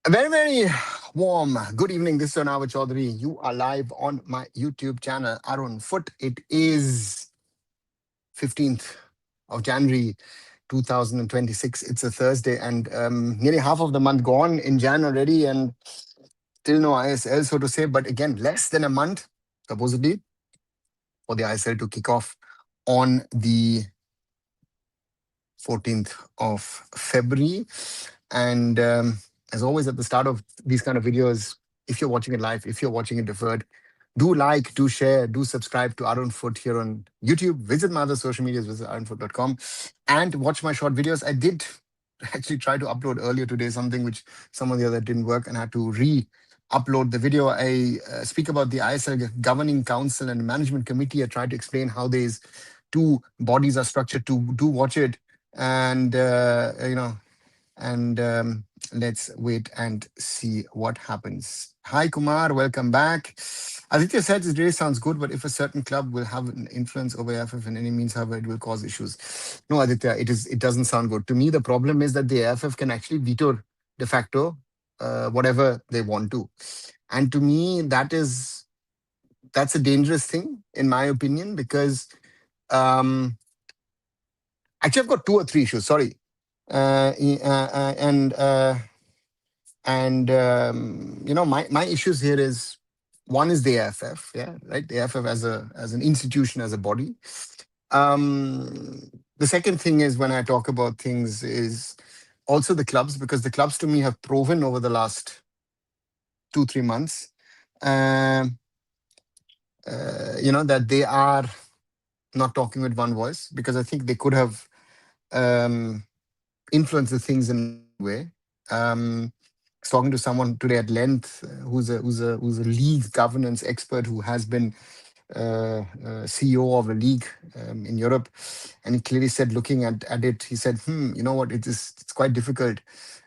A very, very warm good evening. This is Arunava Chaudhuri. You are live on my YouTube channel, Arun Foot. It is 15th of January 2026. It's a Thursday, and nearly half of the month gone in Jan already, and still no ISL, so to say. But again, less than a month, supposedly, for the ISL to kick off on the 14th of February. And as always, at the start of these kind of videos, if you're watching it live, if you're watching it deferred, do like, do share, do subscribe to Arun Foot here on YouTube. Visit my other social medias, visit arunfoot.com, and watch my short videos. I did actually try to upload earlier today something which some of the other didn't work, and I had to upload the video. I speak about the ISL governing council and management committee. I tried to explain how these two bodies are structured. To do watch it, and and let's wait and see what happens. Hi, Kumar. Welcome back. Aditya said it really sounds good, but if a certain club will have an influence over AIFF in any means, however, it will cause issues. No, Aditya, it doesn't sound good. To me, the problem is that the AIFF can actually veto de facto whatever they want to. And to me, that's a dangerous thing, in my opinion, because um, actually, I've got two or three issues. Sorry, and my issues here is one is the AFF, yeah, right, the AFF as an institution, as a body. The second thing is, when I talk about things, is also the clubs, because the clubs to me have proven over the last 2-3 months, um, that they are not talking with one voice, because I think they could have um, influenced the things in a different way. I was talking to someone today at length, who's a league governance expert, who has been CEO of a league in Europe, and he clearly said, looking at it, he said, you know what, it's quite difficult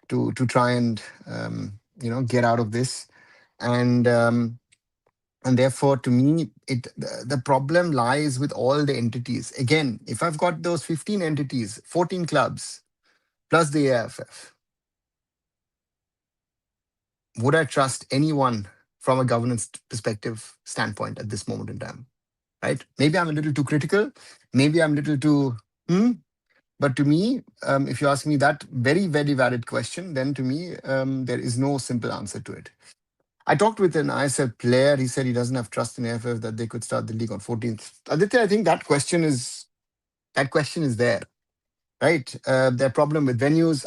to try and get out of this, and and therefore, to me, the problem lies with all the entities. Again, if I've got those 15 entities, 14 clubs plus the AFF, would I trust anyone from a governance perspective standpoint at this moment in time? Right? Maybe I'm a little too critical. Maybe I'm a little too. Hmm? But to me, if you ask me that very, very valid question, then to me, there is no simple answer to it. I talked with an ISL player. He said he doesn't have trust in AFF that they could start the league on 14th. Aditya, I think that question is there, right? Their problem with venues.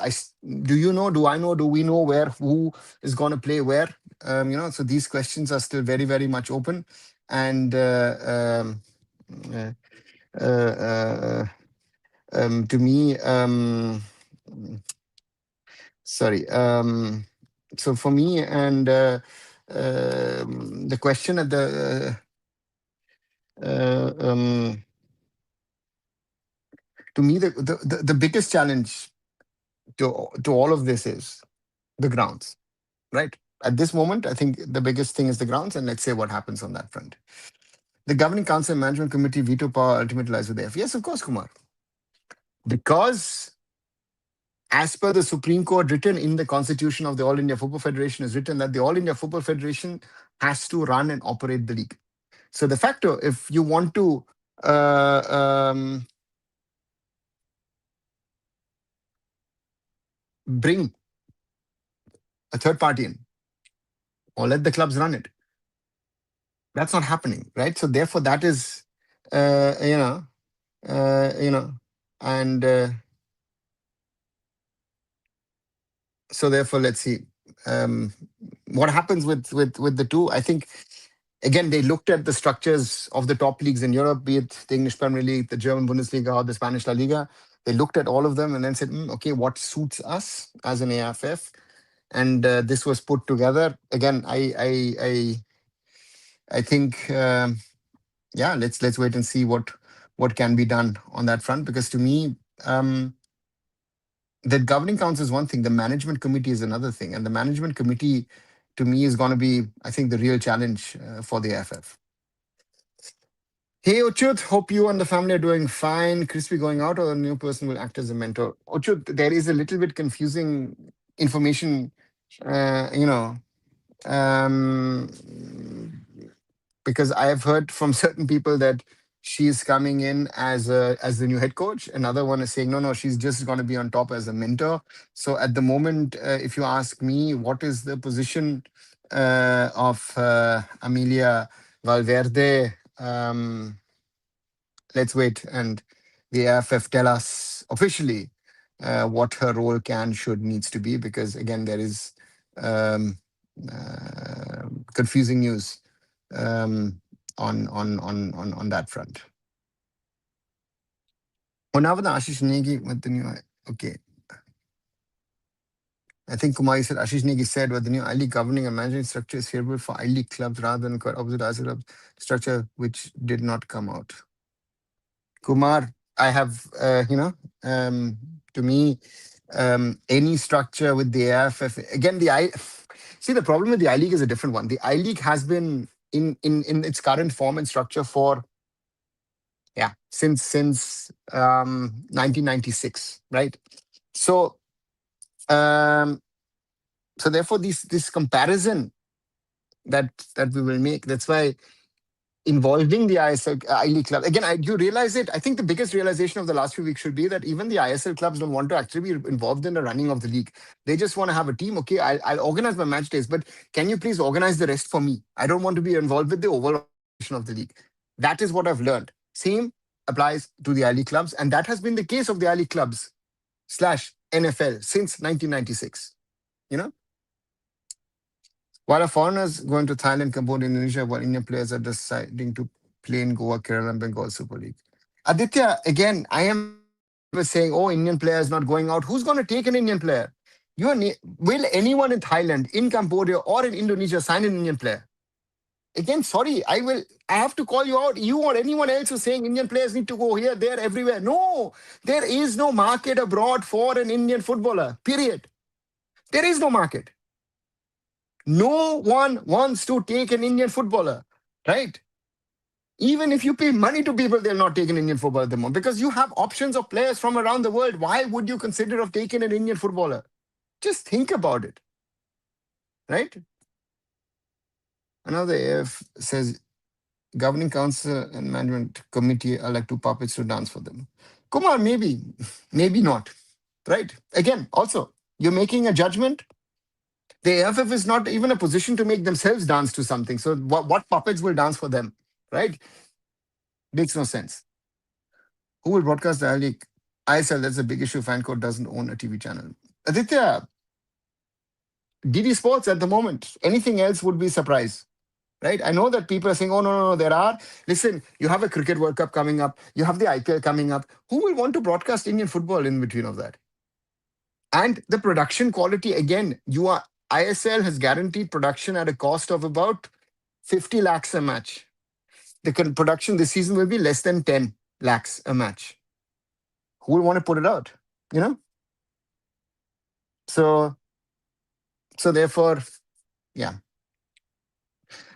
Do you know? Do I know? Do we know who is going to play where? So these questions are still very, very much open, and uh, uh, uh, to me, sorry. So for me, and the question at uh, um, to me, the biggest challenge to all of this is the grounds, right? At this moment, I think the biggest thing is the grounds, and let's say what happens on that front. The governing council and management committee veto power ultimately lies with the F. Yes, of course, Kumar, because as per the Supreme Court, written in the constitution of the All India Football Federation, is written that the All India Football Federation has to run and operate the league. So de facto, if you want to uh, um, bring a third party in, or let the clubs run it, that's not happening, right? So therefore, that is, uh, you know, you know, and so therefore, let's see what happens with the two. I think, again, they looked at the structures of the top leagues in Europe, be it the English Premier League, the German Bundesliga, or the Spanish La Liga. They looked at all of them and then said, okay, what suits us as an AFF? And this was put together. Again, I think, yeah, let's wait and see what can be done on that front. Because to me, the governing council is one thing, the management committee is another thing, and the management committee, to me, is going to be, I think, the real challenge for the AFF. Hey, Ochut, hope you and the family are doing fine. Crispy going out, or a new person will act as a mentor? Ochut, there is a little bit confusing information You know, um, because I have heard from certain people that she's coming in as the new head coach. Another one is saying no, she's just going to be on top as a mentor. So at the moment, if you ask me, what is the position of Amelia Valverde? Let's wait and the AIFF tell us officially what her role can, should, needs to be, because again, there is um, confusing news um, on that front. Arunava Ashish Negi with the new. Okay, I think Kumari said Ashish Negi said what the new I League governing and management structure is favorable for I League clubs rather than quite opposite ISL clubs structure, which did not come out. Kumar, I have, to me, any structure with the AIFF, again, see, the problem with the I League is a different one. The I League has been in its current form and structure for, yeah, since 1996, right? So, um, so therefore, this comparison that we will make, that's why involving the ISL I League club. Again, you realize it. I think the biggest realization of the last few weeks should be that even the ISL clubs don't want to actually be involved in the running of the league. They just want to have a team. Okay, I'll organize my match days, but can you please organize the rest for me? I don't want to be involved with the overall organization of the league. That is what I've learned. Same applies to the I League clubs, and that has been the case of the I League clubs slash NFL since 1996. You know, while a foreigners going to Thailand, Cambodia, Indonesia, while Indian players are deciding to play in Goa, Kerala, and Bengal Super League. Aditya, again, I am not in favor saying, oh, Indian player is not going out. Who's going to take an Indian player? Will anyone in Thailand, in Cambodia, or in Indonesia sign an Indian player? Again, sorry, I have to call you out. You or anyone else who's saying Indian players need to go here, there, everywhere. No, there is no market abroad for an Indian footballer. Period. There is no market. No one wants to take an Indian footballer, right? Even if you pay money to people, they'll not take an Indian footballer at the moment because you have options of players from around the world. Why would you consider of taking an Indian footballer? Just think about it, right? Another AF says governing council and management committee are like two puppets to dance for them. Kumar, maybe, maybe not, right? Again, also, you're making a judgment. The AFF is not even a position to make themselves dance to something. So what puppets will dance for them, right? Makes no sense. Who will broadcast the I League? ISL, that's a big issue. Fancourt doesn't own a TV channel. Aditya, DD Sports at the moment. Anything else would be a surprise, right? I know that people are saying, oh, no, there are. Listen, you have a Cricket World Cup coming up. You have the IPL coming up. Who will want to broadcast Indian football in between of that? And the production quality, again, ISL has guaranteed production at a cost of about 50 lakhs a match. The production this season will be less than 10 lakhs a match. Who will want to put it out? You know? So therefore, yeah.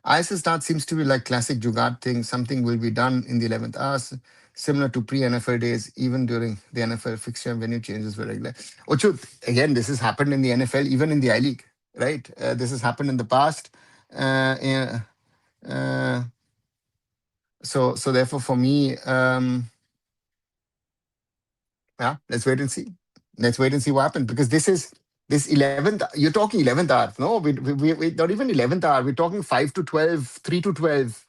ISL start seems to be like classic Jugaad thing. Something will be done in the 11th hour, similar to pre-NFL days, even during the NFL fixture and venue changes were regular. Ochut, again, this has happened in the NFL, even in the I-League, right? This has happened in the past. Yeah, so therefore, for me, yeah, let's wait and see. Let's wait and see what happens because this 11th. You're talking 11th hour, no? We not even 11th hour. We're talking 5 to 12, 3 to 12,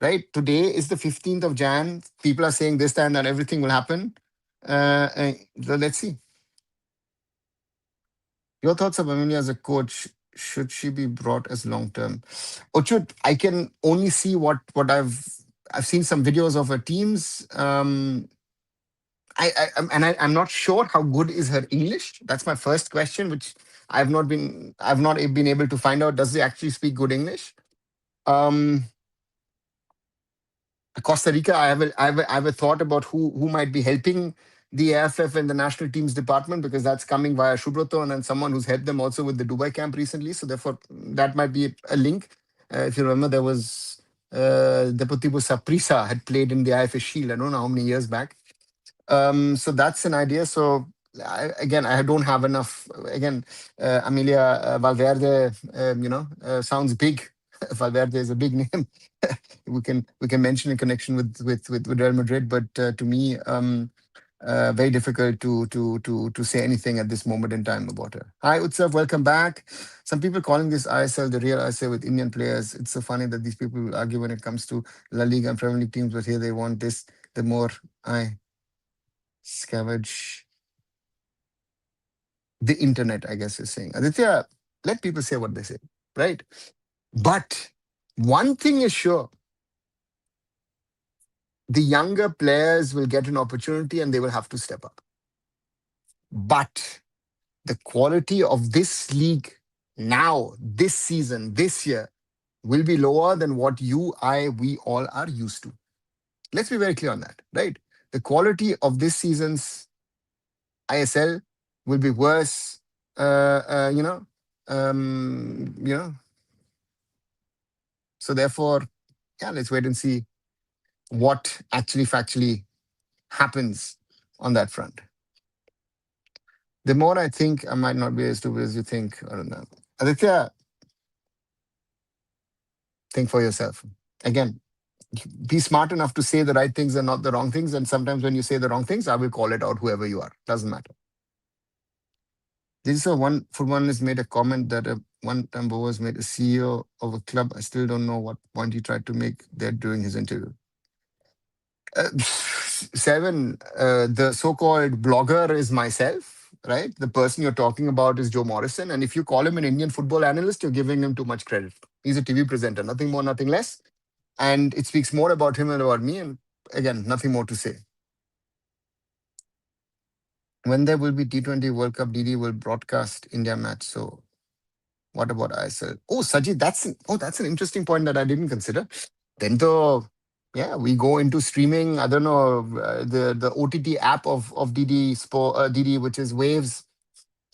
right? Today is the 15th of Jan. People are saying this time that everything will happen. So let's see. Your thoughts of Amelia as a coach? Should she be brought as long term? Ochut, I can only see what I've seen some videos of her teams. I'm not sure how good is her English. That's my first question, which I've not been able to find out. Does she actually speak good English? Um, Costa Rica, I have a thought about who might be helping the AFF and the national teams department because that's coming via Shubroto and then someone who's helped them also with the Dubai camp recently. So therefore, that might be a link. If you remember, there was Deportivo Saprissa had played in the IFF Shield. I don't know how many years back. So that's an idea. So again, I don't have enough. Again, Amelia Valverde, sounds big. Valverde is a big name. We can mention in connection with Real Madrid, but to me, very difficult to say anything at this moment in time about her. Hi, Utsav, welcome back. Some people calling this ISL the real ISL with Indian players. It's so funny that these people will argue when it comes to La Liga and Premier League teams, but here they want this. The more I scavenge the internet, I guess is saying. Aditya, let people say what they say, right? But one thing is sure, the younger players will get an opportunity and they will have to step up. But the quality of this league now, this season, this year, will be lower than what you, I, we all are used to. Let's be very clear on that, right? The quality of this season's ISL will be worse. Uh, uh, you know, um, you know. So therefore, yeah, let's wait and see what actually factually happens on that front. The more I think, I might not be as stupid as you think. I don't know. Aditya, think for yourself. Again, be smart enough to say the right things and not the wrong things. And sometimes when you say the wrong things, I will call it out, whoever you are. Doesn't matter. This is a one for one has made a comment that a one time was made a CEO of a club. I still don't know what point he tried to make there during his interview. Seven, the so-called blogger is myself, right? The person you're talking about is Joe Morrison. And if you call him an Indian football analyst, you're giving him too much credit. He's a TV presenter, nothing more, nothing less. And it speaks more about him than about me. And again, nothing more to say. When there will be T20 World Cup, DD will broadcast India match. So what about ISL? Oh, Sajid, that's an interesting point that I didn't consider. Then though, yeah, we go into streaming. I don't know the OTT app of DD Sport, DD, which is Waves.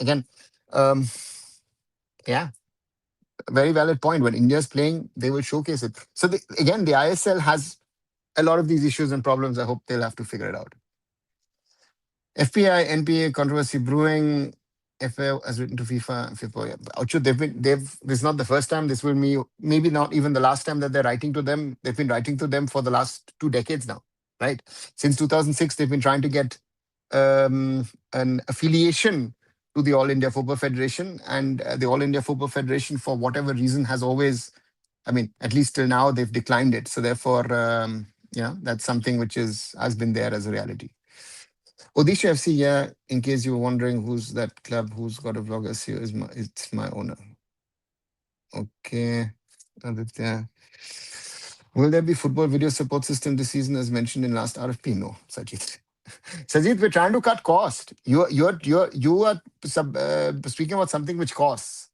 Again, um, yeah, very valid point. When India's playing, they will showcase it. So again, the ISL has a lot of these issues and problems. I hope they'll have to figure it out. FPI, NPA controversy brewing. FA has written to FIFA. FIFA, yeah. Oucho, this is not the first time. This will be maybe not even the last time that they're writing to them. They've been writing to them for the last 2 decades now, right? Since 2006, they've been trying to get an affiliation to the All India Football Federation. And the All India Football Federation, for whatever reason, has always, I mean, at least till now, they've declined it. So therefore, that's something which has been there as a reality. Odisha FC, yeah, in case you were wondering who's that club, who's got a vlogger here, it's my owner. Okay. Aditya. Will there be football video support system this season as mentioned in last RFP? No, Sajid. Sajid, we're trying to cut cost. You are speaking about something which costs.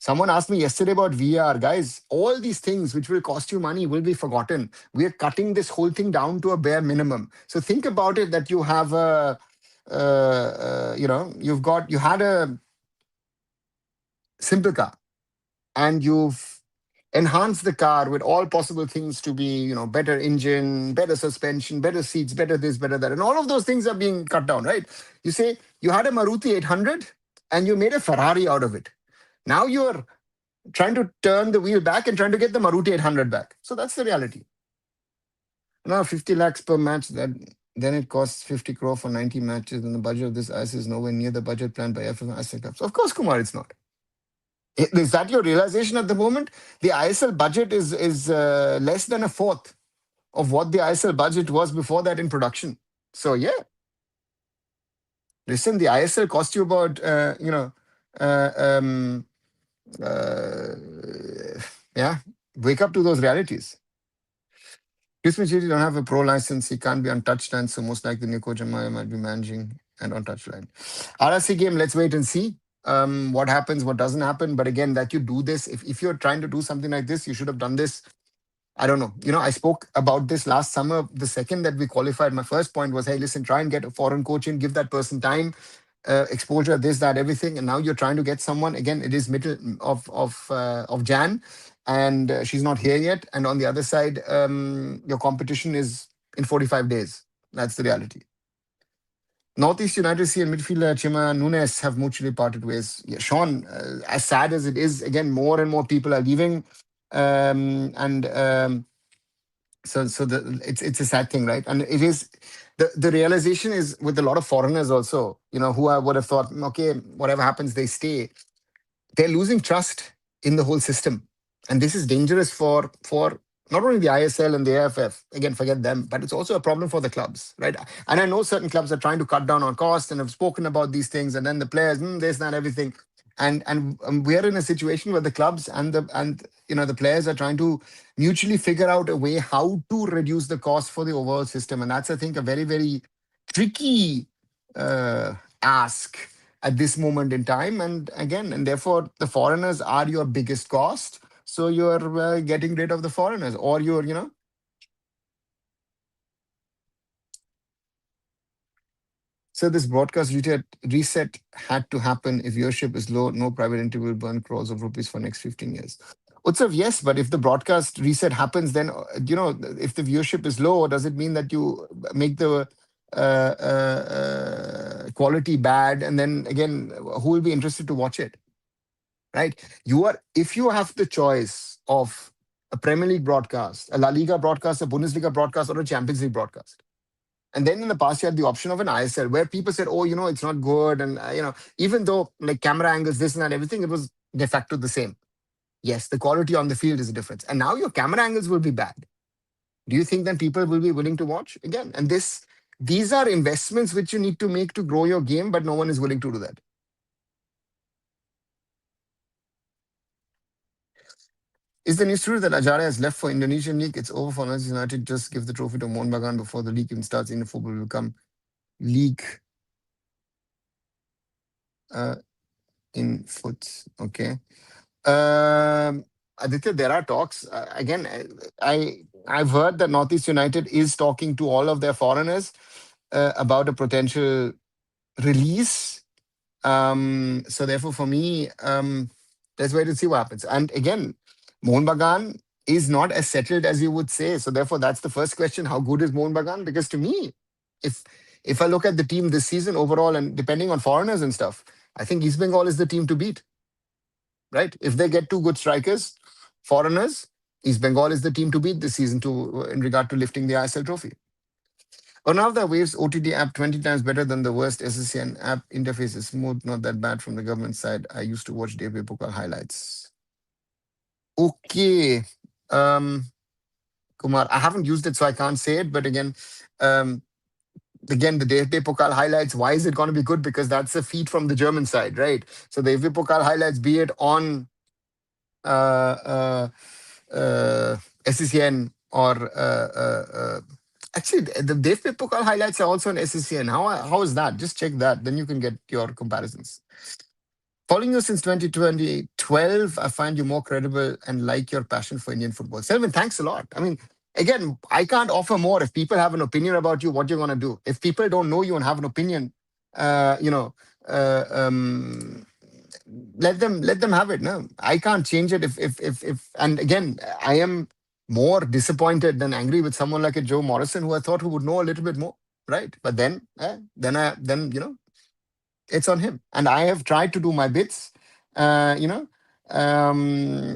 Someone asked me yesterday about VR. Guys, all these things which will cost you money will be forgotten. We are cutting this whole thing down to a bare minimum. So think about it that you have you had a simple car and you've enhanced the car with all possible things to be, better engine, better suspension, better seats, better this, better that. And all of those things are being cut down, right? You say you had a Maruti 800 and you made a Ferrari out of it. Now you're trying to turn the wheel back and trying to get the Maruti 800 back. So that's the reality. Now 50 lakhs per match, then it costs 50 crore for 90 matches, and the budget of this ICE is nowhere near the budget planned by AIFF ISL clubs. Of course, Kumar, it's not. Is that your realization at the moment? The ISL budget is less than a fourth of what the ISL budget was before that in production. So yeah, listen, the ISL cost you about uh, um, uh, yeah, wake up to those realities. Chris Chidi don't have a pro license. He can't be on touchline, so most likely new coach Amaya might be managing and on touchline. RSC game, let's wait and see what happens, what doesn't happen. But again, that you do this, if you're trying to do something like this, you should have done this. I don't know. I spoke about this last summer. The second that we qualified, my first point was, hey, listen, try and get a foreign coach in, give that person time, exposure, this, that, everything. And now you're trying to get someone. Again, it is middle of Jan, and she's not here yet. And on the other side, your competition is in 45 days. That's the reality. Northeast United C and midfielder Chima Nunes have mutually parted ways. Yeah, Sean, as sad as it is, again, more and more people are leaving. And so it's a sad thing, right? And it is the realization is with a lot of foreigners also, who I would have thought, okay, whatever happens, they stay. They're losing trust in the whole system, and this is dangerous for not only the ISL and the AIFF. Again, forget them, but it's also a problem for the clubs, right? And I know certain clubs are trying to cut down on costs and have spoken about these things, and then the players, this, that, everything, and we are in a situation where the clubs and the players are trying to mutually figure out a way how to reduce the cost for the overall system, and that's, I think, a very, very tricky ask at this moment in time. And again, and therefore, the foreigners are your biggest cost. So you're getting rid of the foreigners, or you're. So this broadcast reset had to happen. If viewership is low, no private interview will burn crores of rupees for next 15 years. Utsav, yes, but if the broadcast reset happens, then if the viewership is low, does it mean that you make the quality bad? And then again, who will be interested to watch it? Right? If you have the choice of a Premier League broadcast, a La Liga broadcast, a Bundesliga broadcast, or a Champions League broadcast. And then in the past, you had the option of an ISL where people said, oh, it's not good. And, even though like camera angles, this and that, everything, it was de facto the same. Yes, the quality on the field is a difference. And now your camera angles will be bad. Do you think then people will be willing to watch again? And these are investments which you need to make to grow your game, but no one is willing to do that. Is the news true that Ajara has left for Indonesian league? It's over for Manchester United. Just give the trophy to Mohun Bagan before the league even starts. Indian football will become league uh, in foot. Okay. Aditya, there are talks. Again, I've heard that Northeast United is talking to all of their foreigners about a potential release. So therefore, for me, let's wait and see what happens. And again, Mohun Bagan is not as settled as you would say. So therefore, that's the first question: how good is Mohun Bagan? Because to me, if if I look at the team this season overall, and depending on foreigners and stuff, I think East Bengal is the team to beat. Right? If they get two good strikers, foreigners, East Bengal is the team to beat this season to in regard to lifting the ISL trophy. Arunava Waves OTT app 20 times better than the worst SSCN app. Interface is smooth, not that bad from the government side. I used to watch Dave Pokal highlights. Okay. Um, Kumar, I haven't used it, so I can't say it. But um, again, the Dave Pokal highlights, why is it going to be good? Because that's a feed from the German side, right? So the Dave Pokal highlights, be it on uh, SCCN or actually the Dave Pokal highlights are also on SCCN. How is that? Just check that. Then you can get your comparisons. Following you since 2012, I find you more credible and like your passion for Indian football. Selvin, thanks a lot. I mean, again, I can't offer more. If people have an opinion about you, what you're going to do. If people don't know you and have an opinion, uh, you know, uh, um, let them have it. No, I can't change it. If and again, I am more disappointed than angry with someone like a Joe Morrison, who I thought who would know a little bit more, right? But then it's on him, and I have tried to do my bits. Uh, you know,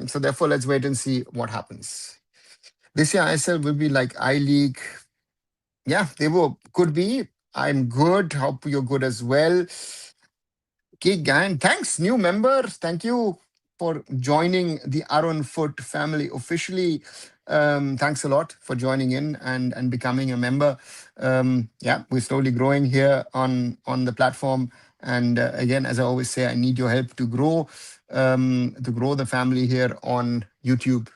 so therefore, let's wait and see what happens. This year, ISL will be like I League. Yeah, they will. Could be. I'm good. Hope you're good as well. Okay, gang. Thanks, new members. Thank you for joining the Arun Foot family officially. Thanks a lot for joining in and becoming a member. Yeah, we're slowly growing here on the platform. And again, as I always say, I need your help to grow the family here on YouTube,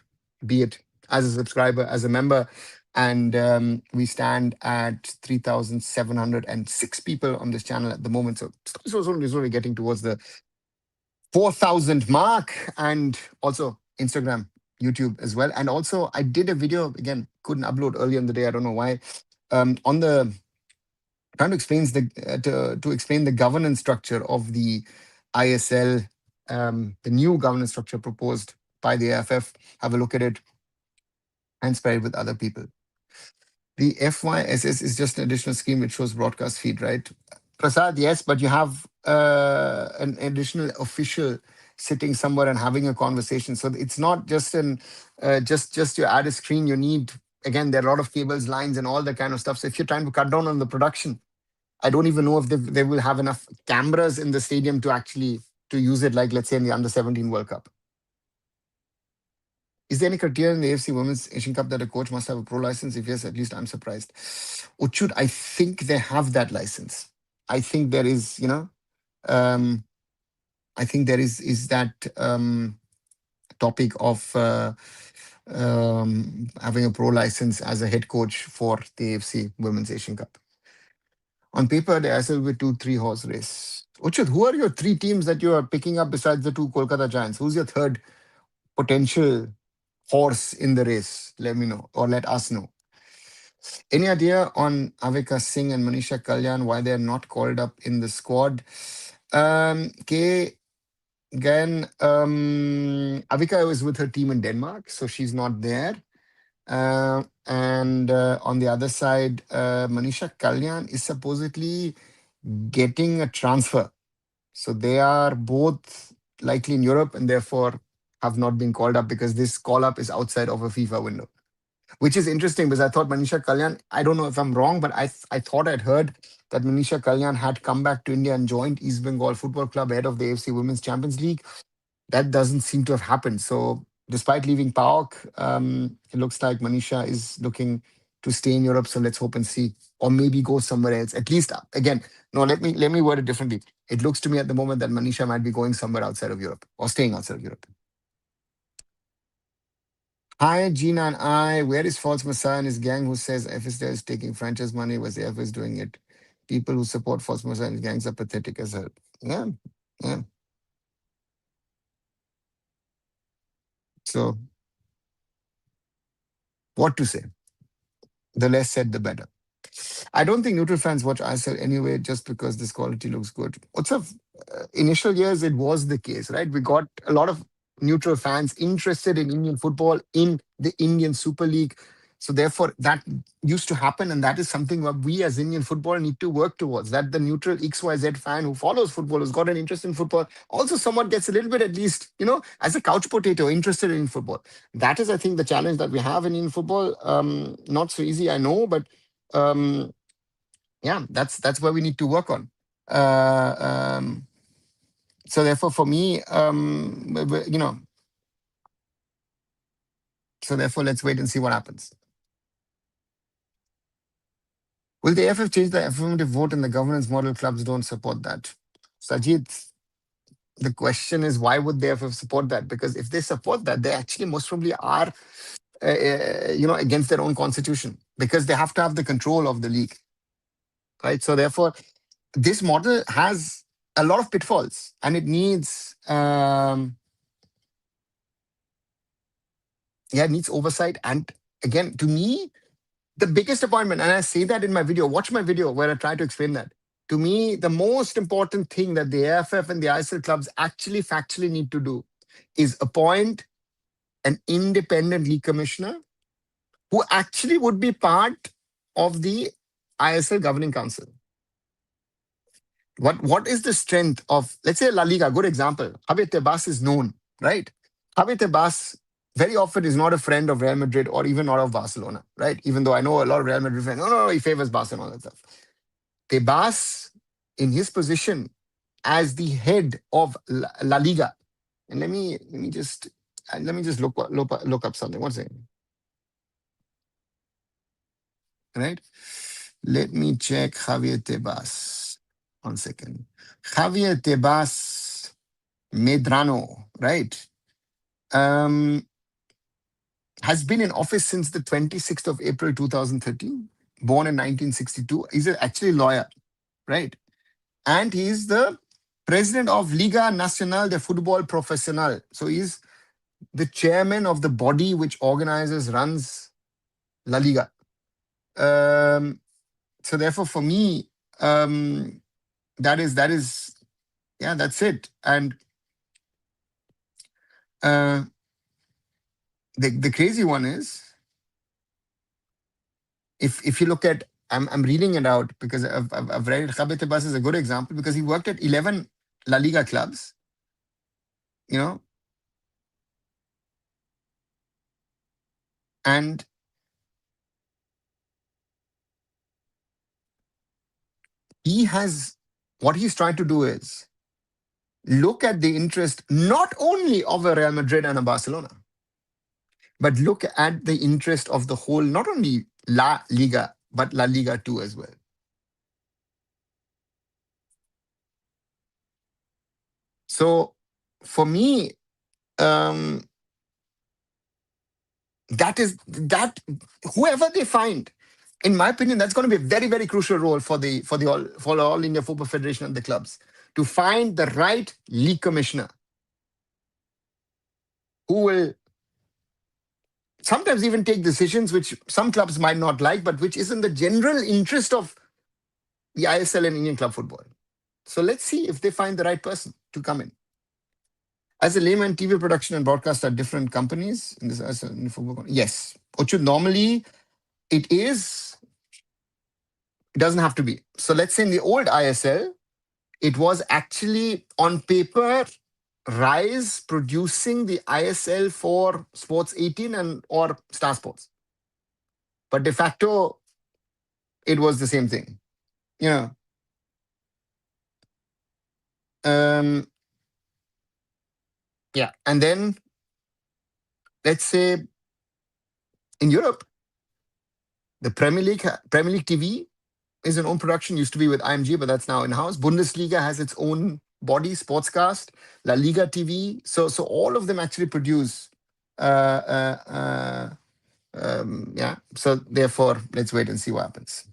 be it as a subscriber, as a member. And we stand at 3,706 people on this channel at the moment. So it's only getting towards the 4,000 mark. And also Instagram, YouTube as well. And also I did a video, again, couldn't upload earlier in the day. I don't know why. On the trying to explain to explain the governance structure of the ISL, the new governance structure proposed by the AIFF. Have a look at it and spread it with other people. The FYSS is just an additional scheme which shows broadcast feed, right? Prasad, yes, but you have an additional official sitting somewhere and having a conversation. So it's not just an just you add a screen. You need, again, there are a lot of cables, lines, and all that kind of stuff. So if you're trying to cut down on the production, I don't even know if they will have enough cameras in the stadium to actually to use it, like let's say in the under 17 World Cup. Is there any criteria in the AFC Women's Asian Cup that a coach must have a pro license? If yes, at least I'm surprised. Uchud, I think they have that license. I think there is, um, I think there is that topic of having a pro license as a head coach for the AFC Women's Asian Cup. On paper, the ISL will be 2-3 horse race. Uchud, who are your three teams that you are picking up besides the two Kolkata Giants? Who's your third potential horse in the race? Let me know, or let us know. Any idea on Avika Singh and Manisha Kalyan, why they're not called up in the squad? K. Again, Avika is with her team in Denmark, so she's not there. And on the other side, Manisha Kalyan is supposedly getting a transfer. So they are both likely in Europe and therefore have not been called up because this call up is outside of a FIFA window, which is interesting because I thought Manisha Kalyan, I don't know if I'm wrong, but I thought I'd heard that Manisha Kalyan had come back to India and joined East Bengal Football Club ahead of the AFC Women's Champions League. That doesn't seem to have happened. So despite leaving PAOK, it looks like Manisha is looking to stay in Europe. So let's hope and see, or maybe go somewhere else. At least, again, no. Let me word it differently. It looks to me at the moment that Manisha might be going somewhere outside of Europe or staying outside of Europe. Hi, Gina and I. Where is False Messiah and his gang who says FSD is taking franchise money? Was the FS doing it? People who support False Messiah and his gangs are pathetic as hell. Yeah, yeah. So what to say? The less said, the better. I don't think neutral fans watch ISL anyway just because this quality looks good. What's up? Initial years, it was the case, right? We got a lot of neutral fans interested in Indian football, in the Indian Super League. So therefore, that used to happen, and that is something that we as Indian football need to work towards. That the neutral XYZ fan who follows football, who's got an interest in football, also somewhat gets a little bit, at least, as a couch potato, interested in football. That is, I think, the challenge that we have in Indian football. Not so easy, I know, but um, yeah, that's where we need to work on. Uh, um, so therefore, for me, so therefore, let's wait and see what happens. Will the AFF change the affirmative vote in the governance model? Clubs don't support that. Sajid, the question is, why would the AFF support that? Because if they support that, they actually most probably are, against their own constitution because they have to have the control of the league, right? So therefore, this model has a lot of pitfalls and it needs it needs oversight. And again, to me, the biggest appointment, and I say that in my video, watch my video where I try to explain that. To me, the most important thing that the AFF and the ISL clubs actually factually need to do is appoint an independent league commissioner who actually would be part of the ISL governing council. What is the strength of, let's say, La Liga? Good example. Javier Tebas is known, right? Javier Tebas very often is not a friend of Real Madrid or even not of Barcelona, right? Even though I know a lot of Real Madrid fans, no, he favors Barcelona and all that stuff. Tebas, in his position as the head of La Liga, and let me just look up something. One second, right? Let me check Javier Tebas. 1 second. Javier Tebas Medrano, right? Has been in office since the 26th of April 2013, born in 1962. He's actually a lawyer, right? And he's the president of Liga Nacional de Fútbol Profesional. So he's the chairman of the body which runs La Liga. So therefore, for me, that is, yeah, that's it. And the crazy one is, if you look at I'm reading it out because I've read it. Khabib Tebas is a good example because he worked at 11 La Liga clubs, you know, and he has what he's trying to do is look at the interest not only of a Real Madrid and a Barcelona, but look at the interest of the whole, not only La Liga, but La Liga too as well. So for me, um, that whoever they find, in my opinion, that's going to be a very, very crucial role for the All India Football Federation and the clubs to find the right league commissioner who will sometimes even take decisions which some clubs might not like, but which is in the general interest of the ISL and Indian club football. So let's see if they find the right person to come in. As a layman, TV production and broadcast are different companies in this ISL in football. Yes, Uchud, normally it is. It doesn't have to be. So let's say in the old ISL, it was actually on paper Rise producing the ISL for Sports 18 and or Star Sports. But de facto, it was the same thing. You know, yeah. And then let's say in Europe, the Premier League TV is an own production. Used to be with IMG, but that's now in house. Bundesliga has its own body, Sportscast. La Liga TV. So all of them actually produce. Uh, uh, uh, yeah. So therefore, let's wait and see what happens.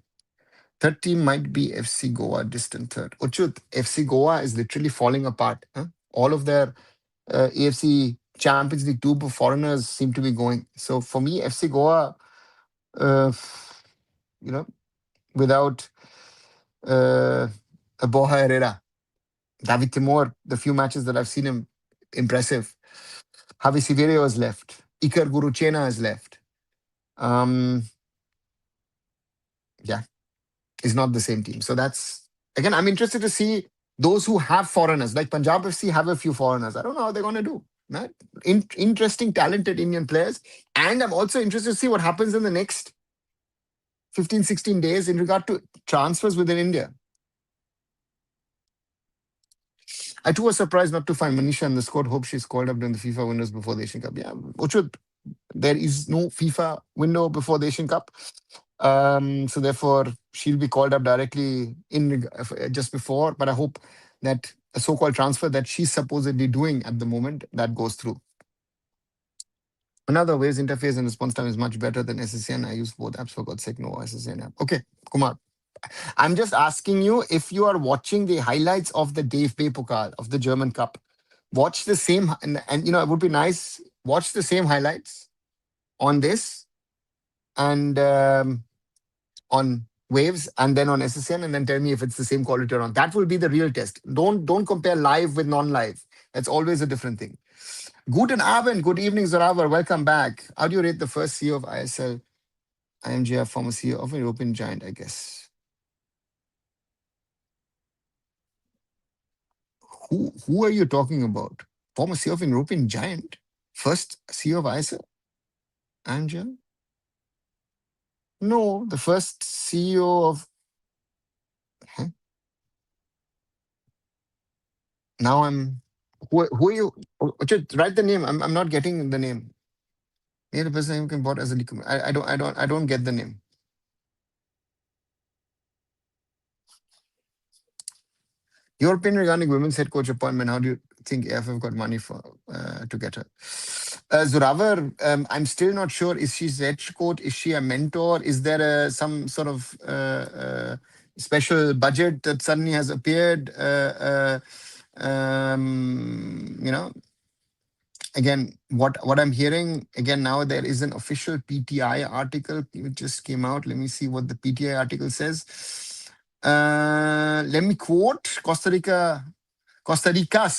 Third team might be FC Goa, distant third. Uchut, FC Goa is literally falling apart. Huh? All of their AFC Champions League 2 foreigners seem to be going. So for me, FC Goa, uh, you know, without Borja Herrera, David Timor, the few matches that I've seen him, impressive. Javi Severio has left. Iker Guruchena has left. Yeah, is not the same team. So that's, again, I'm interested to see those who have foreigners, like Punjab FC have a few foreigners. I don't know how they're going to do. Right? Interesting, talented Indian players. And I'm also interested to see what happens in the next 15, 16 days in regard to transfers within India. I too was surprised not to find Manisha in the squad. Hope she's called up during the FIFA windows before the Asian Cup. Yeah, Uchud, there is no FIFA window before the Asian Cup. So therefore, she'll be called up directly in just before. But I hope that a so-called transfer that she's supposedly doing at the moment, that goes through. Another Waves interface and response time is much better than SSN. I use both apps, for God's sake, no SSN app. Okay, Kumar. I'm just asking you if you are watching the highlights of the DFB Pokal, of the German Cup. Watch the same, and you know, it would be nice, watch the same highlights on this and on Waves and then on SSN, and then tell me if it's the same quality or not. That will be the real test. Don't compare live with non-live. That's always a different thing. Guten Abend, good evening, Zoravar. Welcome back. How do you rate the first CEO of ISL? IMGF, former CEO of a European giant, I guess. Who are you talking about? Former CEO of an European giant? First CEO of ISL? IMGF? No, the first CEO of. Huh? Now I'm. Who are you? Just write the name. I'm not getting the name. Yeah, the person who can bought as a league. I don't get the name. European regarding women's head coach appointment. How do you think AIFF got money for to get her? Zoravar, I'm still not sure. Is she head coach? Is she a mentor? Is there some sort of special budget that suddenly has appeared? You know, again, what I'm hearing again now, there is an official PTI article which just came out. Let me see what the PTI article says. Let me quote Costa Rica's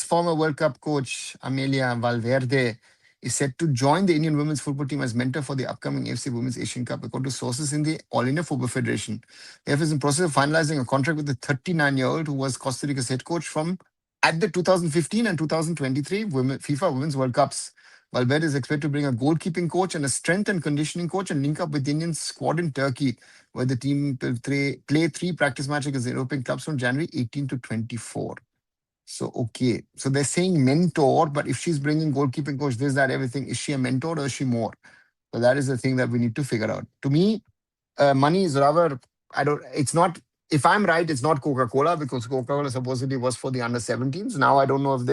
former World Cup coach Amelia Valverde. is set to join the Indian women's football team as mentor for the upcoming AFC Women's Asian Cup, according to sources in the All India Football Federation. AIFF is in process of finalizing a contract with the 39-year-old who was Costa Rica's head coach from at the 2015 and 2023 FIFA Women's World Cups. Valverde is expected to bring a goalkeeping coach and a strength and conditioning coach and link up with the Indian squad in Turkey, where the team will play three practice matches against European clubs from January 18 to 24. So, okay. So they're saying mentor, but if she's bringing goalkeeping coach, this, that, everything, is she a mentor or is she more? So that is the thing that we need to figure out. To me, money is rather, it's not, if I'm right, it's not Coca-Cola because Coca-Cola supposedly was for the under 17s. Now I don't know if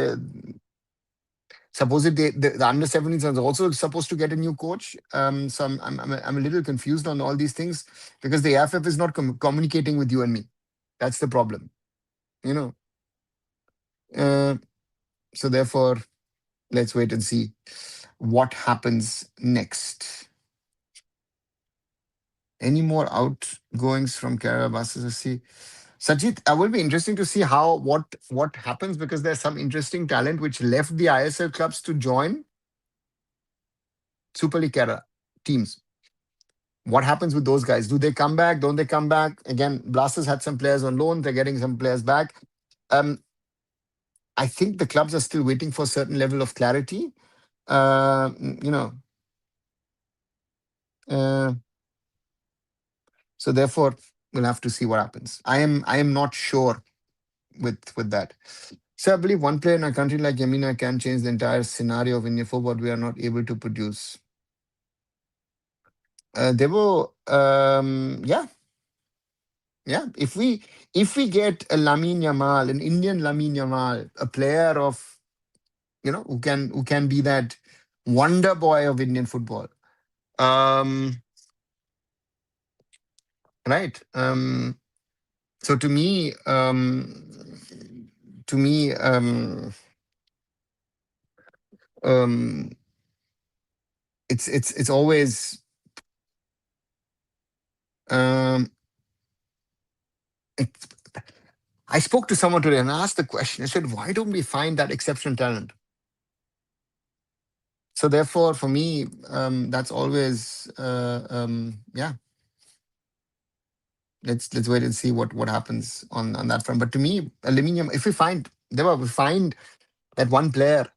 supposedly the under 17s are also supposed to get a new coach. So I'm a little confused on all these things because the AFF is not communicating with you and me. That's the problem, you know. Uh, so therefore, let's wait and see what happens next. Any more outgoings from Kerala buses? See, Sajid, it will be interesting to see what happens because there's some interesting talent which left the ISL clubs to join Super League Kerala teams. What happens with those guys? Do they come back? Don't they come back? Again, Blasters had some players on loan. They're getting some players back. Um, I think the clubs are still waiting for a certain level of clarity. Uh, you know, uh, so therefore, we'll have to see what happens. I am not sure with that. So I believe one player in a country like Yamina can change the entire scenario of India football. We are not able to produce. They were, yeah. If we get a Lamine Yamal, an Indian Lamine Yamal, a player of who can be that wonder boy of Indian football. Um, right. So to me, um, it's always um, it's, I spoke to someone today and asked the question. I said, why don't we find that exceptional talent? So therefore, for me, that's always yeah. Let's wait and see what happens on that front. But to me, aluminium. If we find that one player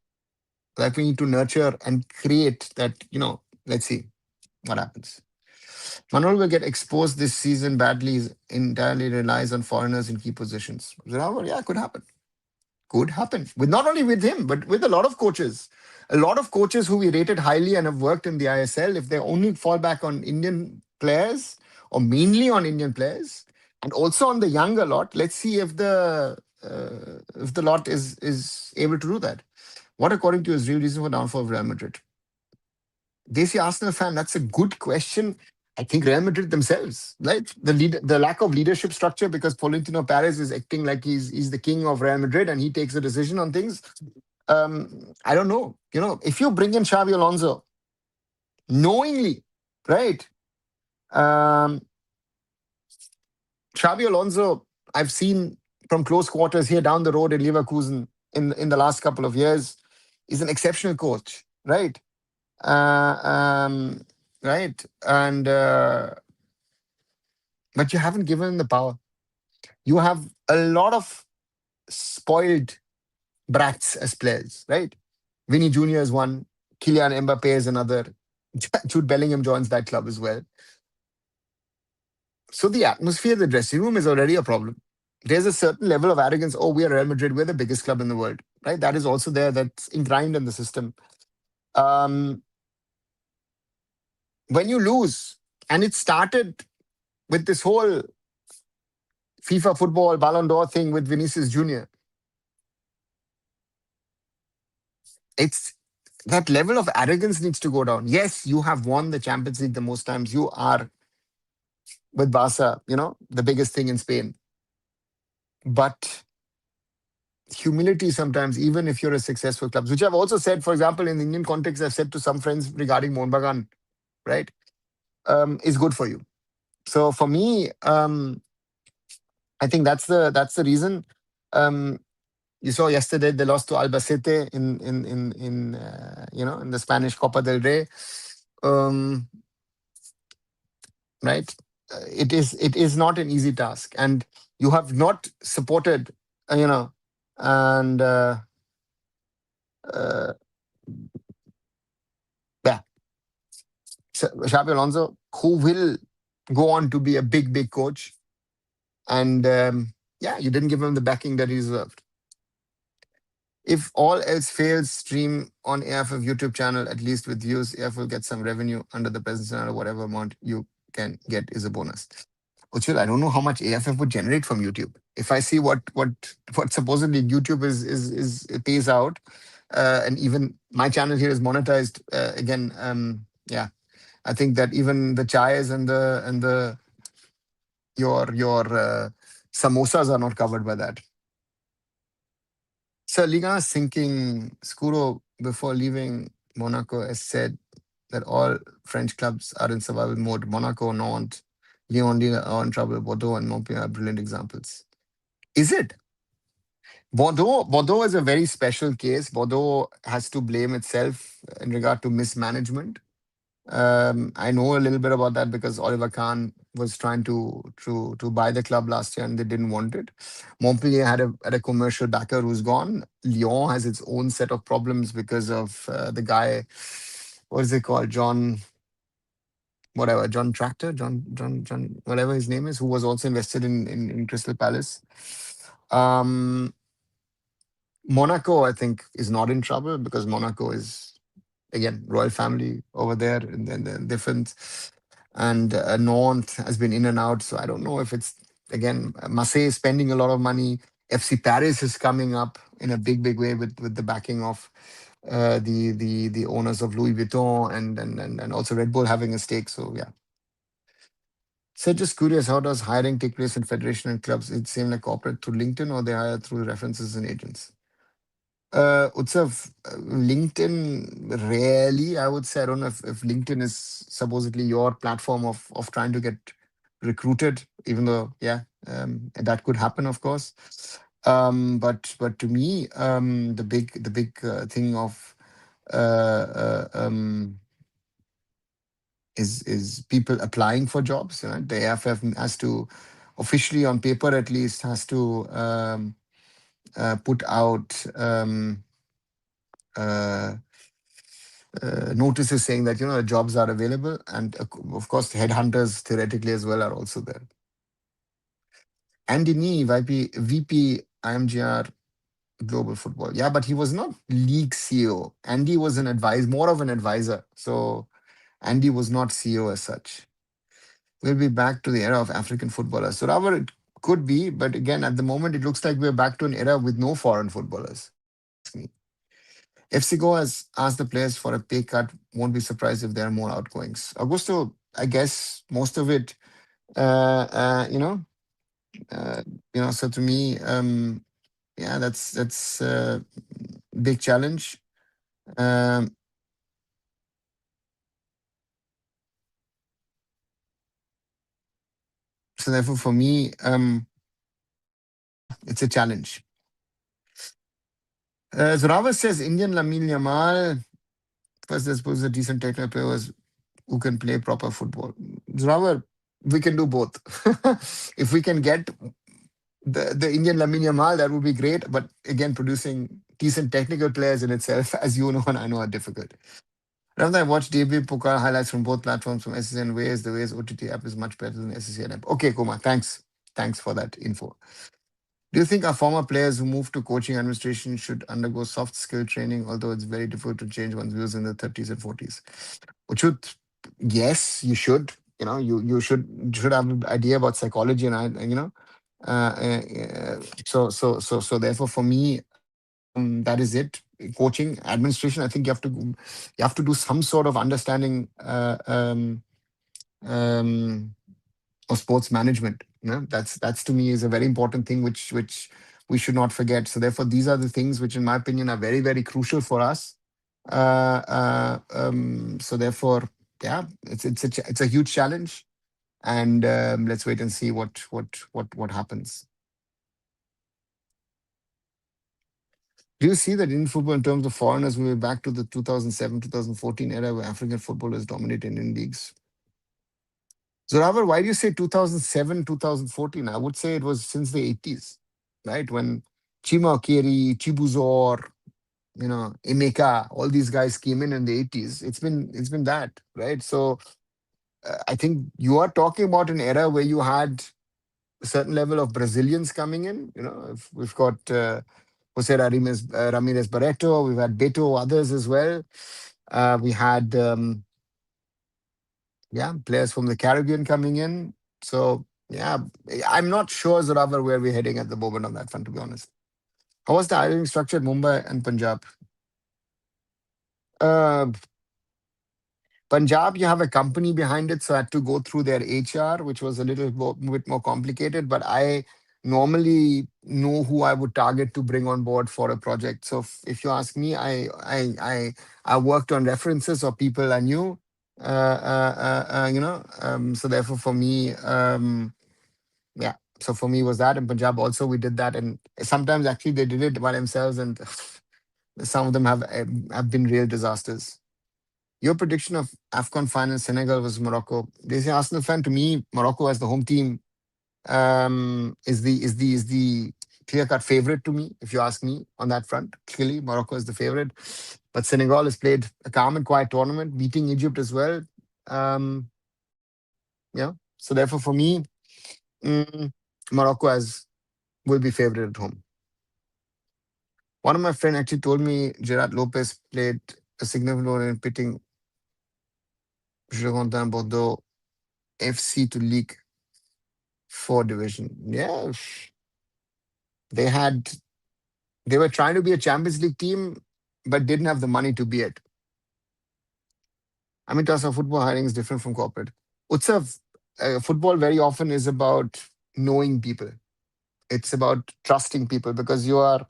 that we need to nurture and create that, let's see what happens. Manol will get exposed this season badly. Entirely relies on foreigners in key positions. Yeah, could happen. Could happen with not only with him but with a lot of coaches who we rated highly and have worked in the ISL, if they only fall back on Indian players or mainly on Indian players and also on the younger lot, let's see if the lot is able to do that. What according to you is real reason for downfall of Real Madrid? Desi Arsenal fan, that's a good question. I think Real Madrid themselves, right? The lack of leadership structure because Florentino Perez is acting like he's the king of Real Madrid and he takes a decision on things. I don't know. If you bring in Xavi Alonso knowingly, right? Um, Xavi Alonso, I've seen from close quarters here down the road in Leverkusen in the last couple of years, is an exceptional coach, right? Uh, um, right, and but you haven't given him the power. You have a lot of spoiled brats as players, right? Vinny Jr. is one, Kylian Mbappe is another, Jude Bellingham joins that club as well. So the atmosphere, the dressing room is already a problem. There's a certain level of arrogance. Oh, we are Real Madrid. We're the biggest club in the world, right? That is also there. That's ingrained in the system. Um, when you lose, and it started with this whole FIFA football Ballon d'Or thing with Vinicius Jr. It's that level of arrogance needs to go down. Yes, you have won the Champions League the most times. You are with Barca, the biggest thing in Spain. But humility sometimes, even if you're a successful club, which I've also said, for example, in the Indian context, I've said to some friends regarding Mohun Bagan, right, is good for you. So for me, I think that's the reason. Um, You saw yesterday they lost to Albacete in the Spanish Copa del Rey. Um, right? It is not an easy task, and you have not supported, you know, and uh, yeah, Xabi Alonso, who will go on to be a big, big coach, and yeah, you didn't give him the backing that he deserved. If all else fails, stream on AIFF YouTube channel, at least with views. AIFF will get some revenue under the present scenario. Whatever amount you can get is a bonus. Uchil, I don't know how much AIFF would generate from YouTube. If I see what supposedly YouTube is it pays out, and even my channel here is monetized again. Yeah, I think that even the chais and the your samosas are not covered by that. So Liga is thinking Scuro before leaving Monaco has said that all French clubs are in survival mode. Monaco, Nantes, Lyon are in trouble. Bordeaux and Montpellier are brilliant examples. Is it? Bordeaux is a very special case. Bordeaux has to blame itself in regard to mismanagement. I know a little bit about that because Oliver Kahn was trying to buy the club last year and they didn't want it. Montpellier had a commercial backer who's gone. Lyon has its own set of problems because of the guy, what is it called, John whatever, John Tractor, John whatever his name is, who was also invested in Crystal Palace. Um, Monaco, I think, is not in trouble because Monaco is again royal family over there, and then the different. And Nantes has been in and out, so I don't know if it's again Marseille is spending a lot of money. FC Paris is coming up in a big way with the backing of the owners of Louis Vuitton and also Red Bull having a stake. So yeah. So just curious, how does hiring take place in federation and clubs? It seem like corporate through LinkedIn or they hire through references and agents? Utsav, LinkedIn rarely, I would say. I don't know if LinkedIn is supposedly your platform of trying to get recruited, even though, yeah, that could happen, of course. But to me, the big thing of is people applying for jobs. The AFF has to officially, on paper at least, has to put out. Uh, Notices saying that the jobs are available, and of course headhunters theoretically as well are also there. Andy Nee, VP IMGR Global Football. Yeah, but he was not league CEO. Andy was more of an advisor. So Andy was not CEO as such. We'll be back to the era of African footballers. So rather it could be, but again, at the moment, it looks like we're back to an era with no foreign footballers. Ask me. FC Go has asked the players for a pay cut. Won't be surprised if there are more outgoings. Augusto, I guess most of it, uh, uh, you know, uh, So to me, yeah, that's big challenge. Um, so therefore, for me, it's a challenge. Zorawa says Indian Lamine Yamal. First, I suppose a decent technical players who can play proper football. Zorawa, we can do both. If we can get the Indian Lamine Yamal, that would be great. But again, producing decent technical players in itself, as you know and I know, are difficult. Rather, I watched DB Pokal highlights from both platforms from SSC and Ways. The Ways OTT app is much better than SSC app. Okay, Kumar, thanks. Thanks for that info. Do you think our former players who moved to coaching administration should undergo soft skill training, although it's very difficult to change one's views in the 30s and 40s? Uchut, yes, you should. You should have an idea about psychology so therefore for me, that is it. Coaching, administration, I think you have to do some sort of understanding um, of sports management. That's to me is a very important thing which we should not forget. So therefore, these are the things which, in my opinion, are very very crucial for us. So therefore, yeah, it's a huge challenge, and let's wait and see what happens. Do you see that in football, in terms of foreigners, we were back to the 2007, 2014 era where African footballers dominate Indian leagues? Zoravar, why do you say 2007, 2014? I would say it was since the 80s, right? When Chima Okeri, Chibuzor, Emeka, all these guys came in the 80s. It's been that, right? So I think you are talking about an era where you had a certain level of Brazilians coming in. We've got Jose Ramirez Barreto, we've had Beto, others as well. We had players from the Caribbean coming in. So yeah, I'm not sure, Zoravar, where we're heading at the moment on that front, to be honest. How was the hiring structure at Mumbai and Punjab? Uh, Punjab, you have a company behind it, so I had to go through their HR, which was a bit more complicated. But I normally know who I would target to bring on board for a project. So if you ask me, I worked on references or people I knew. So therefore for me, yeah. So for me was that in Punjab also we did that, and sometimes actually they did it by themselves, and some of them have been real disasters. Your prediction of AFCON final Senegal versus Morocco. They say Arsenal fan. To me, Morocco as the home team is the clear cut favorite to me. If you ask me on that front, clearly Morocco is the favorite. But Senegal has played a calm and quiet tournament, beating Egypt as well. Yeah. So therefore, for me, mm, Morocco will be favorite at home. One of my friend actually told me Gerard Lopez played a significant role in pitting Girondin Bordeaux FC to League 4 division. Yeah, they had they were trying to be a Champions League team, but didn't have the money to be it. I mean, Tasa, football hiring is different from corporate. Utsav, football very often is about knowing people. It's about trusting people because you are,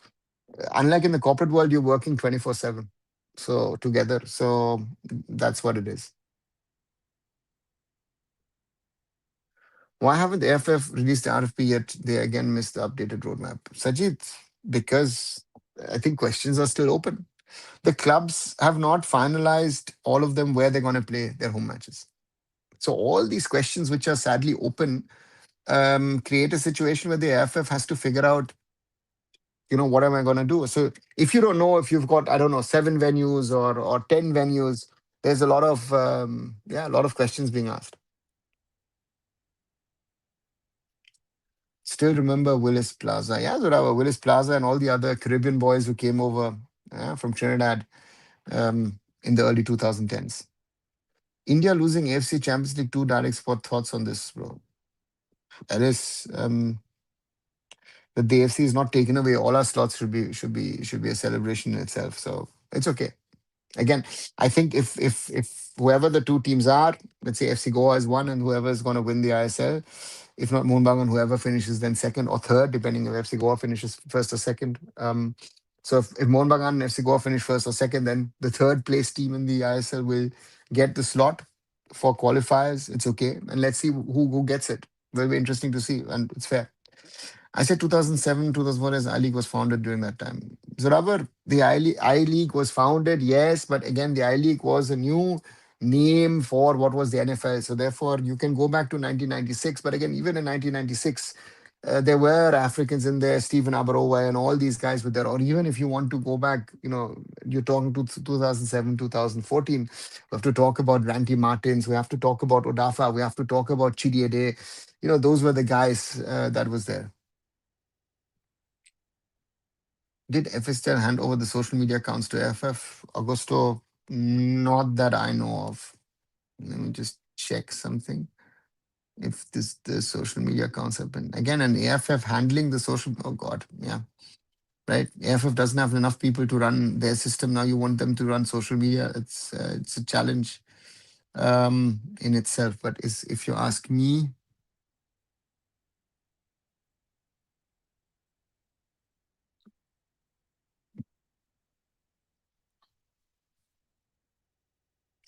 unlike in the corporate world, you're working 24/7. So together. So that's what it is. Why haven't the AFF released the RFP yet? They again missed the updated roadmap. Sajid, because I think questions are still open. The clubs have not finalized all of them where they're going to play their home matches. So all these questions, which are sadly open, create a situation where the AFF has to figure out, what am I going to do? So if you don't know if you've got, I don't know, 7 venues or 10 venues, there's a lot of questions being asked. Still remember Willis Plaza. Yeah, Zorawa, Willis Plaza and all the other Caribbean boys who came over from Trinidad in the early 2010s. India losing AFC Champions League 2 direct spot. Thoughts on this, bro? That is that the AFC is not taken away. All our slots should be a celebration in itself. So it's okay. Again, I think if whoever the two teams are, let's say FC Goa is one, and whoever is going to win the ISL, if not Moonbagan, whoever finishes then second or third, depending if FC Goa finishes first or second. So if Mohanbagan and FC Goa finish first or second, then the third place team in the ISL will get the slot for qualifiers. It's okay, and let's see who gets it. Will be interesting to see, and it's fair. I said 2007, 2001 as I-League was founded during that time. Zoravar, the I-League was founded, yes, but again, the I-League was a new name for what was the NFL. So therefore, you can go back to 1996. But again, even in 1996, there were Africans in there, Stephen Abarowa and all these guys were there. Or even if you want to go back, you're talking to 2007, 2014, we have to talk about Randy Martins, we have to talk about Odafa, we have to talk about Chidiede. Those were the guys that was there. Did FSTL hand over the social media accounts to AFF? Augusto, not that I know of. Let me just check something. If the social media accounts have been again an AFF handling the social. Oh God, yeah, right. AFF doesn't have enough people to run their system now. You want them to run social media? It's a challenge in itself. But if you ask me,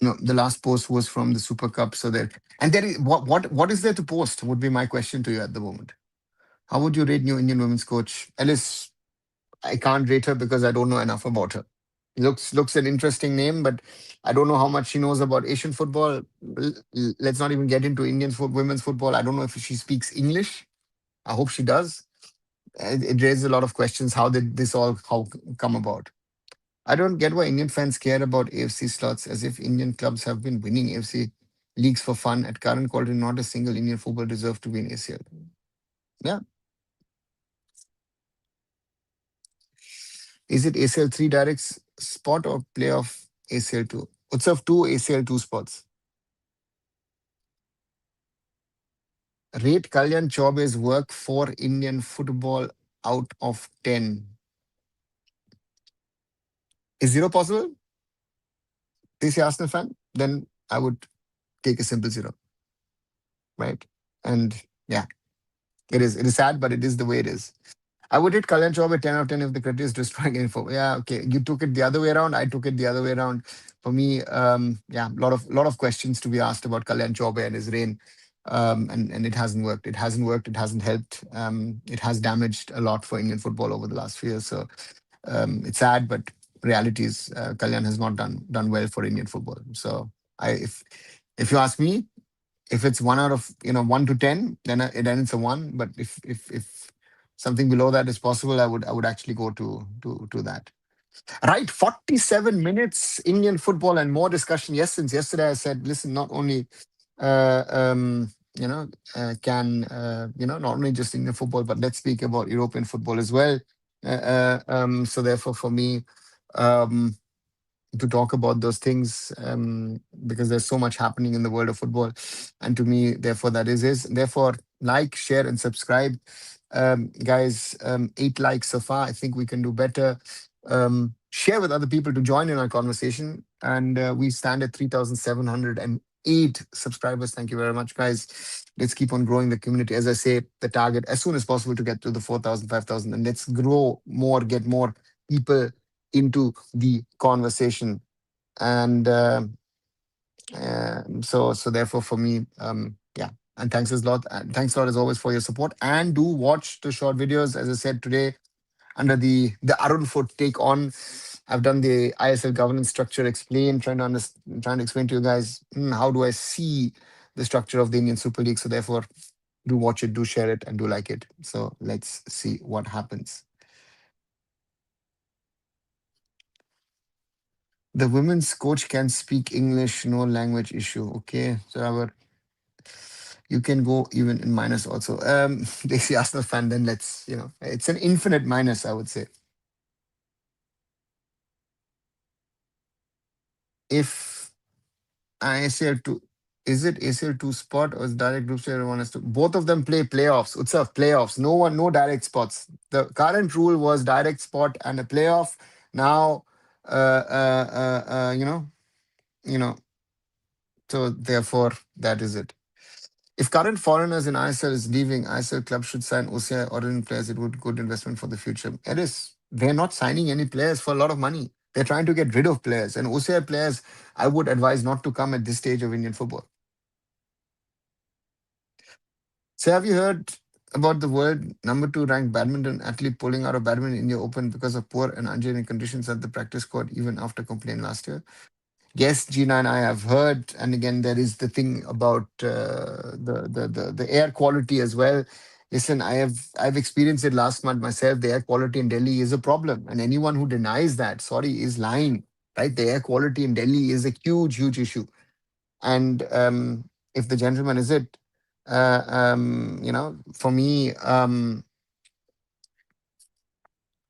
no, the last post was from the Super Cup. So there, and there is what is there to post? Would be my question to you at the moment. How would you rate new Indian women's coach Ellis? I can't rate her because I don't know enough about her. Looks an interesting name, but I don't know how much she knows about Asian football. Let's not even get into Indian women's football. I don't know if she speaks English. I hope she does. It raises a lot of questions. How did this all how come about? I don't get why Indian fans care about AFC slots as if Indian clubs have been winning AFC leagues for fun. At current quality, not a single Indian football deserves to be in ACL. Yeah. Is it ACL 3 direct spot or playoff ACL 2? Utsav 2, ACL 2 spots. Rate Kalyan Chaube's work for Indian football out of 10. Is 0 possible? Is he Arsenal fan? Then I would take a simple 0, right? And yeah, it is. It is sad, but it is the way it is. I would hit Kalyan Chaube 10 out of 10 if the criteria is destroying info. Yeah, okay. You took it the other way around. I took it the other way around. For me, yeah, lot of questions to be asked about Kalyan Chaube and his reign. And it hasn't worked. It hasn't worked. It hasn't helped. It has damaged a lot for Indian football over the last few years. So it's sad, but reality is Kalyan has not done well for Indian football. So if you ask me, if it's 1 out of 1 to 10, then it's a 1. But if something below that is possible, I would actually go to that. Right, 47 minutes Indian football and more discussion. Yes, since yesterday I said, listen, not only uh, um, can not only just Indian football, but let's speak about European football as well. So therefore, for me, um, to talk about those things, because there's so much happening in the world of football, and to me, therefore, that is therefore like, share, and subscribe, guys. 8 likes so far. I think we can do better. Share with other people to join in our conversation, and we stand at 3,708 subscribers. Thank you very much, guys. Let's keep on growing the community. As I say, the target as soon as possible to get to the 4,000, 5,000, and let's grow more, get more people into the conversation. And so therefore for me, yeah. And thanks a lot. And thanks a lot as always for your support. And do watch the short videos. As I said today, under the Arun Foot take on, I've done the ISL governance structure explain, trying to explain to you guys, how do I see the structure of the Indian Super League. So therefore, do watch it, do share it, and do like it. So let's see what happens. The women's coach can speak English, no language issue. Okay, so you can go even in minus also. They see Arsenal fan, then it's an infinite minus, I would say. If ACL two, is it ACL two spot or is direct group stage one is two? Both of them play playoffs. Utsav, playoffs. No direct spots. The current rule was direct spot and a playoff. Now, you know. So therefore, that is it. If current foreigners in ISL is leaving, ISL club should sign OCI or in players. It would good investment for the future. It is. They're not signing any players for a lot of money. They're trying to get rid of players. And OCI players, I would advise not to come at this stage of Indian football. So have you heard about the world number 2 ranked badminton athlete pulling out of badminton India Open because of poor and unhygienic conditions at the practice court even after complaint last year? Yes, Gina and I have heard, and again, there is the thing about the air quality as well. Listen, I've experienced it last month myself. The air quality in Delhi is a problem, and anyone who denies that, sorry, is lying. Right? The air quality in Delhi is a huge issue, and if the gentleman is it, for me,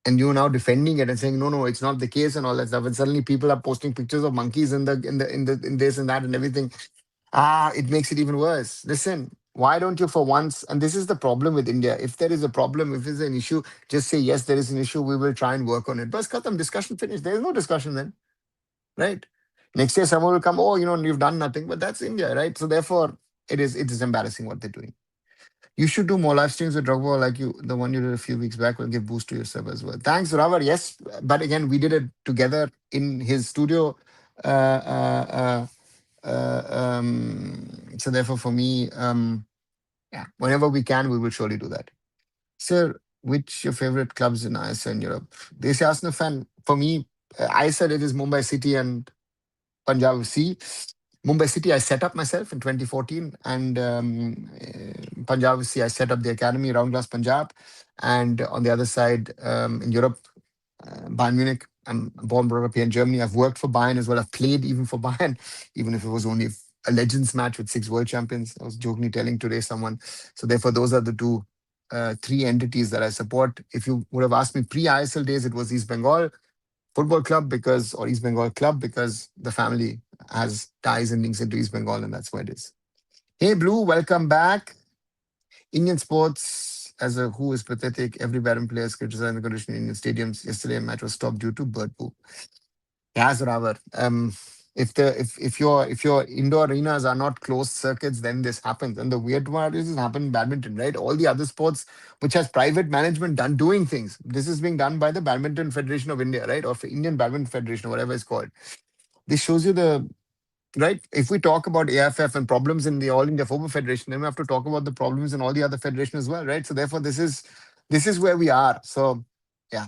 and you're now defending it and saying no, it's not the case and all that stuff, and suddenly people are posting pictures of monkeys in this and that and everything. It makes it even worse. Listen, why don't you for once, and this is the problem with India, if there is a problem, if there's an issue, just say yes, there is an issue, we will try and work on it. Bas khatam, discussion finished. There is no discussion then, right? Next year someone will come, oh, you've done nothing, but that's India, right? So therefore it is embarrassing what they're doing. You should do more live streams with Drogba like the one you did a few weeks back will give boost to yourself as well. Thanks, Ravar. Yes, but again, we did it together in his studio. Uh, uh, so therefore, for me, yeah, whenever we can, we will surely do that. Sir, Which your favorite clubs in ISL in Europe? They say Arsenal fan. For me, ISL it is Mumbai City and Punjab FC. Mumbai City, I set up myself in 2014, and Punjab FC, I set up the academy, Round Glass Punjab. And on the other side, in Europe, Bayern Munich. I'm born, brought up here in Germany. I've worked for Bayern as well. I've played even for Bayern, even if it was only a Legends match with six world champions. I was jokingly telling today someone. So therefore, those are the two, three entities that I support. If you would have asked me pre-ISL days, it was East Bengal Football Club because, or East Bengal Club because the family has ties and links into East Bengal, and that's where it is. Hey, Blue, welcome back. Indian sports as a who is pathetic. Every badminton player is criticizing the condition in Indian stadiums. Yesterday, a match was stopped due to bird poop. Yes, Ravar. If your indoor arenas are not closed circuits, then this happens. And the weird part is this happen in badminton, right? All the other sports which has private management done doing things. This is being done by the Badminton Federation of India, right? Or Indian Badminton Federation, or whatever it's called. This shows you the right. If we talk about AIFF and problems in the All India Football Federation, then we have to talk about the problems in all the other federations as well, right? So therefore, this is where we are. So yeah.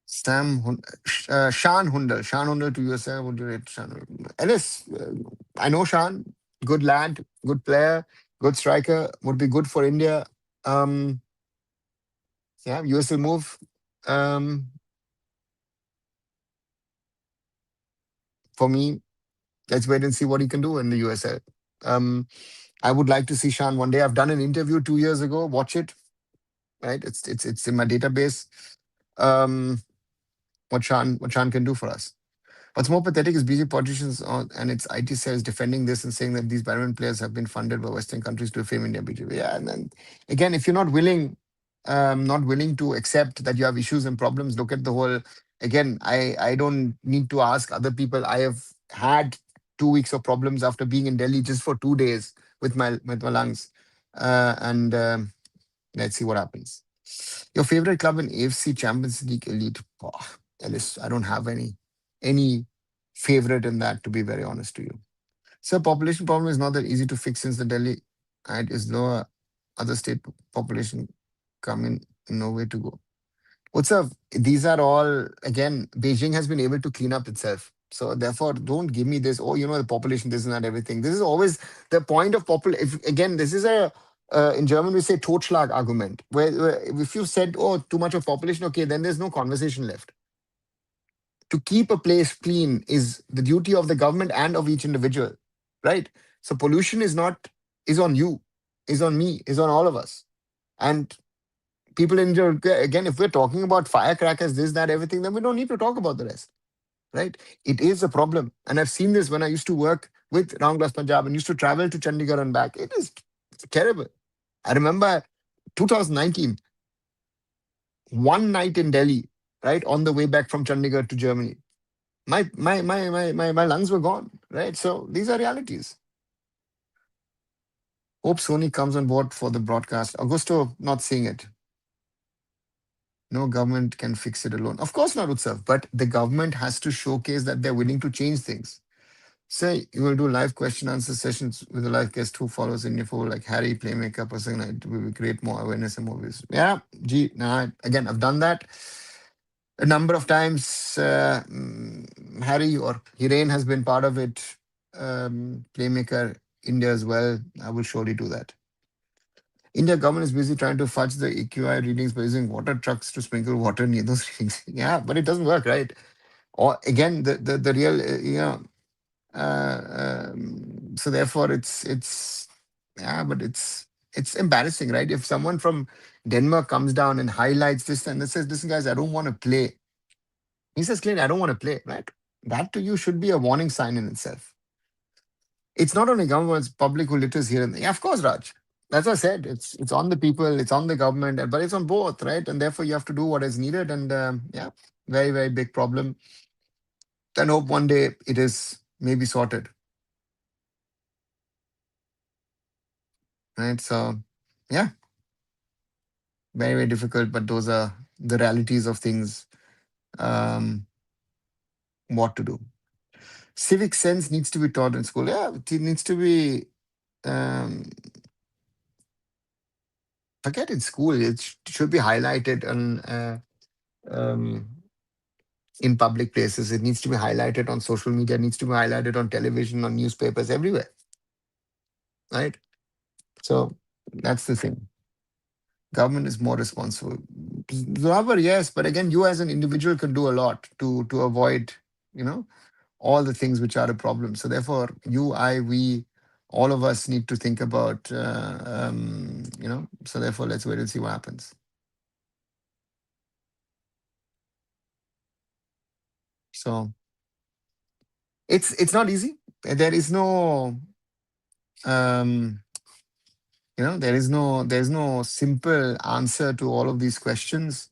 Shan Hundal to USA. Would you rate Shan? Ellis, I know Shan, good lad, good player, good striker, would be good for India. Um, yeah, US will move. Um, for me, let's wait and see what he can do in the USA. Um, I would like to see Shan one day. I've done an interview 2 years ago. Watch it. Right, it's in my database. Um, what Shan can do for us. What's more pathetic is BJP politicians and its IT cells defending this and saying that these Badminton players have been funded by Western countries to fame India BJP. Yeah, and then again, if you're not willing to accept that you have issues and problems, look at the whole. Again, I don't need to ask other people. I have had 2 weeks of problems after being in Delhi just for 2 days with my lungs, and let's see what happens. Your favorite club in AFC Champions League Elite? Oh, Ellis, I don't have any favorite in that, to be very honest to you. So population problem is not that easy to fix since the Delhi height is lower. Other state population come in no way to go. What's up? These are all again. Beijing has been able to clean up itself. So therefore, don't give me this. Oh, the population. This is not everything. This is always the point of population. Again, this is a in German we say Totschlag argument, where if you said oh too much of population, okay, then there's no conversation left. To keep a place clean is the duty of the government and of each individual, right? So pollution is on you, is on me, is on all of us, and people in again, if we're talking about firecrackers, this, that, everything, then we don't need to talk about the rest, right? It is a problem. And I've seen this when I used to work with Round Glass Punjab and used to travel to Chandigarh and back. It is terrible. I remember 2019, one night in Delhi, right, on the way back from Chandigarh to Germany. My lungs were gone, right? So these are realities. Hope Sony comes on board for the broadcast. Augusto, not seeing it. No government can fix it alone. Of course not, Utsav, but the government has to showcase that they're willing to change things. Say you will do live question answer sessions with a live guest who follows in your phone, like Harry, Playmaker, person. It will create more awareness and more views. Yeah, again, I've done that a number of times. Harry or Hiren has been part of it. Playmaker, India as well. I will surely do that. India government is busy trying to fudge the AQI readings by using water trucks to sprinkle water near those readings. Yeah, but it doesn't work, right? Or again, the real, so therefore yeah, but it's embarrassing, right? If someone from Denmark comes down and highlights this and says, listen, guys, I don't want to play. He says clearly, I don't want to play, right? That to you should be a warning sign in itself. It's not only government, it's public who litters here and there. Yeah, of course, Raj. That's what I said. It's on the people, it's on the government, but it's on both, right? And therefore, you have to do what is needed. And yeah, very, very big problem. And hope one day it is maybe sorted, right? So, yeah, very, very difficult. But those are the realities of things. Um, what to do? Civic sense needs to be taught in school. Yeah, it needs to be. Um, Forget in school. It should be highlighted on um, in public places. It needs to be highlighted on social media. It needs to be highlighted on television, on newspapers, everywhere. Right. So that's the thing. Government is more responsible. Rubber, yes, but again, you as an individual can do a lot to avoid, you know, all the things which are a problem. So therefore, you, I, we, all of us need to think about, So therefore, let's wait and see what happens. So it's not easy. There is no, um, there's no simple answer to all of these questions.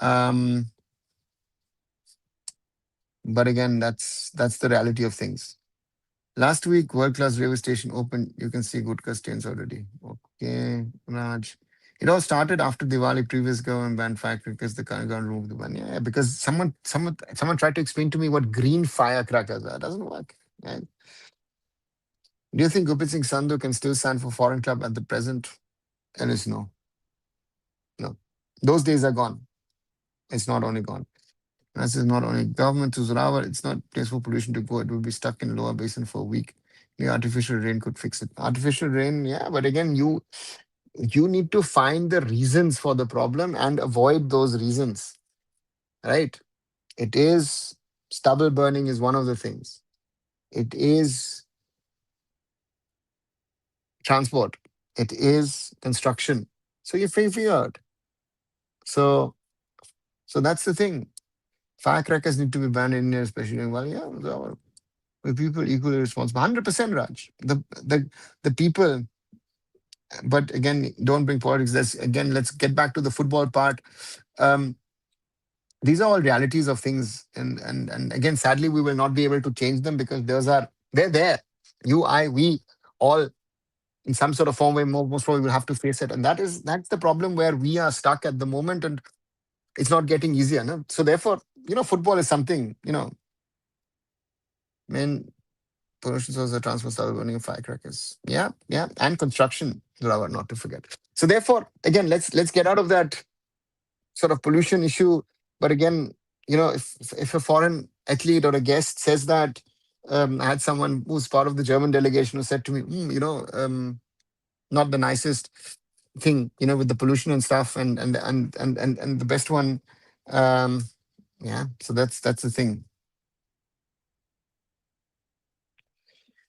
Um, but again, that's the reality of things. Last week, World Class Railway Station opened. You can see Gutkas trains already. Okay, Raj. It all started after Diwali. Previous government banned firecrackers. The current government removed the ban. Yeah, because someone tried to explain to me what green firecrackers are. It doesn't work. Yeah. Do you think Gupit Singh Sandhu can still stand for foreign club at the present? And it's no, no. Those days are gone. It's not only gone. This is not only government to Zorawar, it's not place for pollution to go. It will be stuck in lower basin for a week. The artificial rain could fix it. Artificial rain, yeah, but again, you need to find the reasons for the problem and avoid those reasons. Right? It is stubble burning is one of the things. It is transport. It is construction. So you figure out. So so that's the thing. Firecrackers need to be banned in India, especially during Diwali. Yeah, so with people equally responsible. 100% Raj. The people, but again, don't bring politics. Let's get back to the football part. Um, these are all realities of things, and again, sadly, we will not be able to change them because they're there. You, I, we, all in some sort of form way most probably will have to face it, and that's the problem where we are stuck at the moment, and it's not getting easier. No? So therefore, football is something. Man, pollution source of transport style burning of firecrackers. Yeah, yeah, and construction, rubber, not to forget. So therefore, again, let's get out of that sort of pollution issue. But again, if a foreign athlete or a guest says that, I had someone who's part of the German delegation who said to me, not the nicest thing, with the pollution and stuff, and the best one, um, yeah. So that's the thing.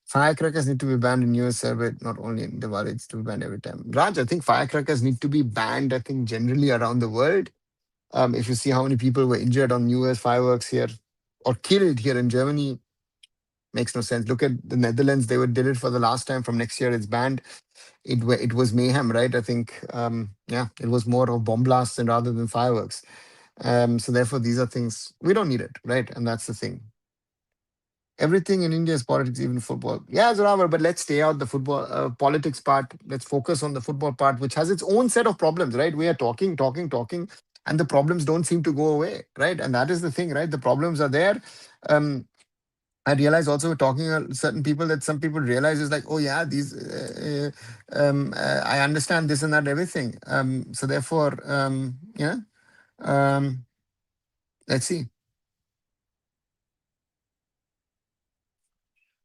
Firecrackers need to be banned in US, but not only in Diwali, it's to be banned every time. Raj, I think firecrackers need to be banned, I think, generally around the world. If you see how many people were injured on New Year's fireworks here or killed here in Germany, makes no sense. Look at the Netherlands; did it for the last time. From next year, it's banned. It was mayhem, right? I think, yeah, it was more of bomb blasts and rather than fireworks. So therefore, these are things we don't need it, right? And that's the thing. Everything in India is politics, even football. Yeah, Zoravar, but let's stay out the football politics part. Let's focus on the football part, which has its own set of problems, right? We are talking, talking, talking, and the problems don't seem to go away, right? And that is the thing, right? The problems are there. Um, I realize also we're talking to certain people that some people realize is like, oh yeah, I understand this and that, everything. So therefore, um, let's see.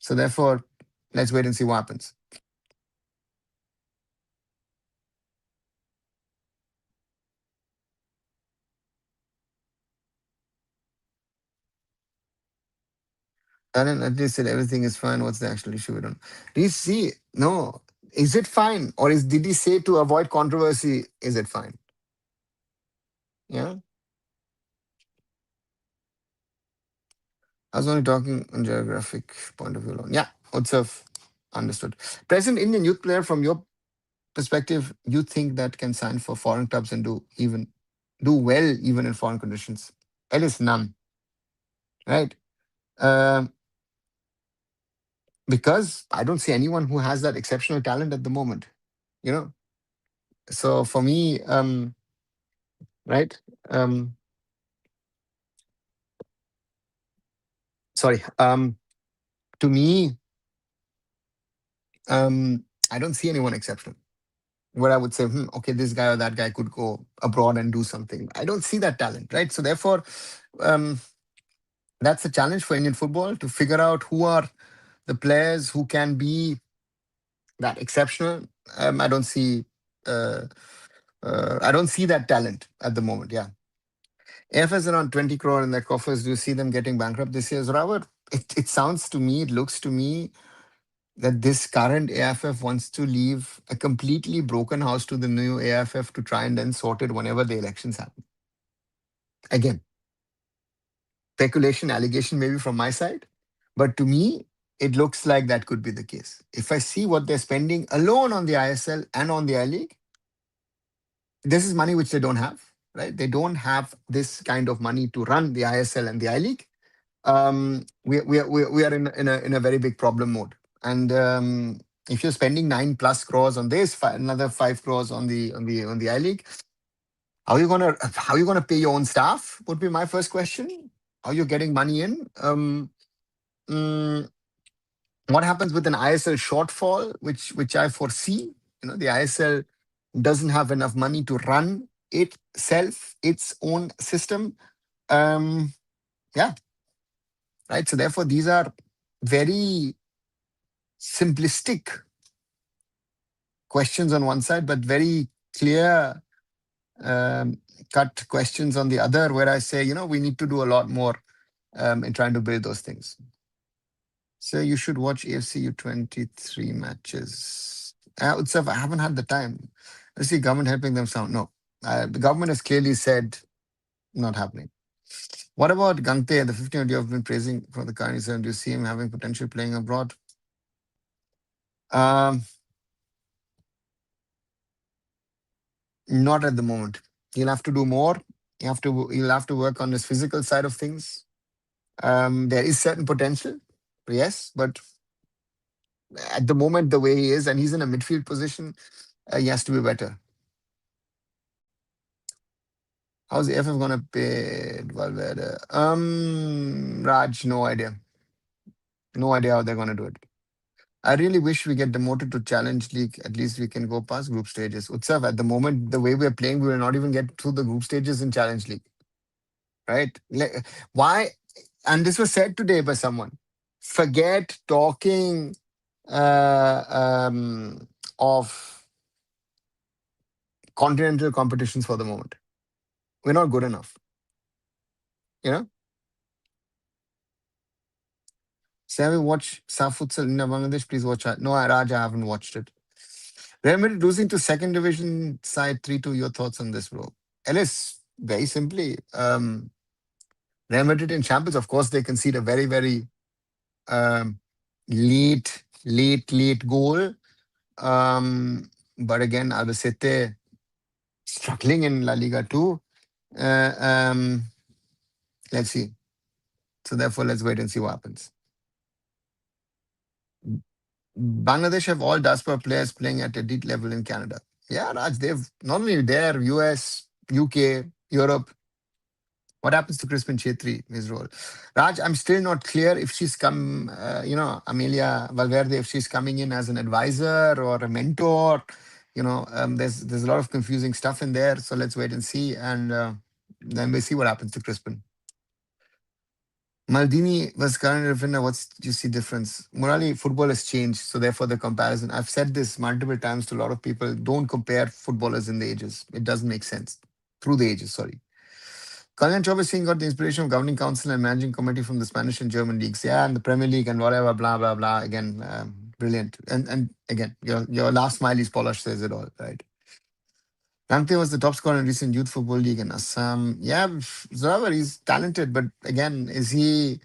So therefore, let's wait and see what happens. And then at least said everything is fine. What's the actual issue? We don't. Do you see? No. Is it fine? Or did he say to avoid controversy, is it fine? Yeah. I was only talking on geographic point of view alone. Yeah. Utsav. Understood. Present Indian youth player, from your perspective, you think that can sign for foreign clubs and do well even in foreign conditions? At least none. Right? Um, because I don't see anyone who has that exceptional talent at the moment. You know? So for me, right? Um, Sorry. To me, I don't see anyone exceptional. where I would say, okay, this guy or that guy could go abroad and do something. I don't see that talent, right? So therefore, um, that's a challenge for Indian football to figure out who are the players who can be that exceptional. I don't see. Uh, I don't see that talent at the moment. Yeah, AF is around 20 crore in their coffers. Do you see them getting bankrupt this year, Robert? It sounds to me, it looks to me that this current AIFF wants to leave a completely broken house to the new AIFF to try and then sort it whenever the elections happen. Again, speculation, allegation maybe from my side, but to me, it looks like that could be the case. If I see what they're spending alone on the ISL and on the I League, this is money which they don't have, right? They don't have this kind of money to run the ISL and the I League. We are in a very big problem mode. And if you're spending 9+ crores on this, another 5 crores on the I League, how are you gonna pay your own staff? Would be my first question. How you getting money in? Mm, what happens with an ISL shortfall, which I foresee? The ISL doesn't have enough money to run itself, its own system. Um, yeah, right. So therefore, these are very simplistic questions on one side, but very clear um, cut questions on the other, where I say, we need to do a lot more in trying to build those things. So you should watch AFC U23 matches. Utsav, I haven't had the time. I see government helping them sound. No, the government has clearly said not happening. What about Gante, the 15 you have been praising for the current season? Do you see him having potential playing abroad? Um, Not at the moment. He'll have to do more. He'll have to work on his physical side of things. There is certain potential, yes, but at the moment, the way he is, and he's in a midfield position, he has to be better. How's the FF gonna pay Valverde? Raj, no idea. No idea how they're gonna do it. I really wish we get demoted to Challenge League. At least we can go past group stages. Utsav, at the moment, the way we're playing, we will not even get through the group stages in Challenge League. Right? Why? And this was said today by someone. Forget talking uh, um, of continental competitions for the moment. We're not good enough. You know? Say, have you watched South Futsal in Bangladesh? Please watch it. No, Raj, I haven't watched it. Real Madrid losing to second division side 3-2. Your thoughts on this, bro? Ellis, very simply, Real Madrid in Champions, of course, they concede a very, very um, late goal. But again, Albacete struggling in La Liga too. Uh, um, let's see. So therefore, let's wait and see what happens. Bangladesh have all diaspora players playing at elite level in Canada. Yeah, Raj, they've not only there, US, UK, Europe. What happens to Crispin Chetri, his role? Raj, I'm still not clear if she's Amelia Valverde, if she's coming in as an advisor or a mentor. There's a lot of confusing stuff in there. So let's wait and see. And then we'll see what happens to Crispin. Maldini was current defender. What's do you see difference? Morally, football has changed, so therefore the comparison. I've said this multiple times to a lot of people. Don't compare footballers in the ages. It doesn't make sense. Through the ages, sorry. Kalyan Chaubey Singh got the inspiration of governing council and managing committee from the Spanish and German leagues. Yeah, and the Premier League and whatever, blah, blah, blah. Again, brilliant. And again, your last mile is Polish says it all, right? Ramte was the top scorer in recent youth football league in Assam. Yeah, Zoravar, he's talented, but again, is he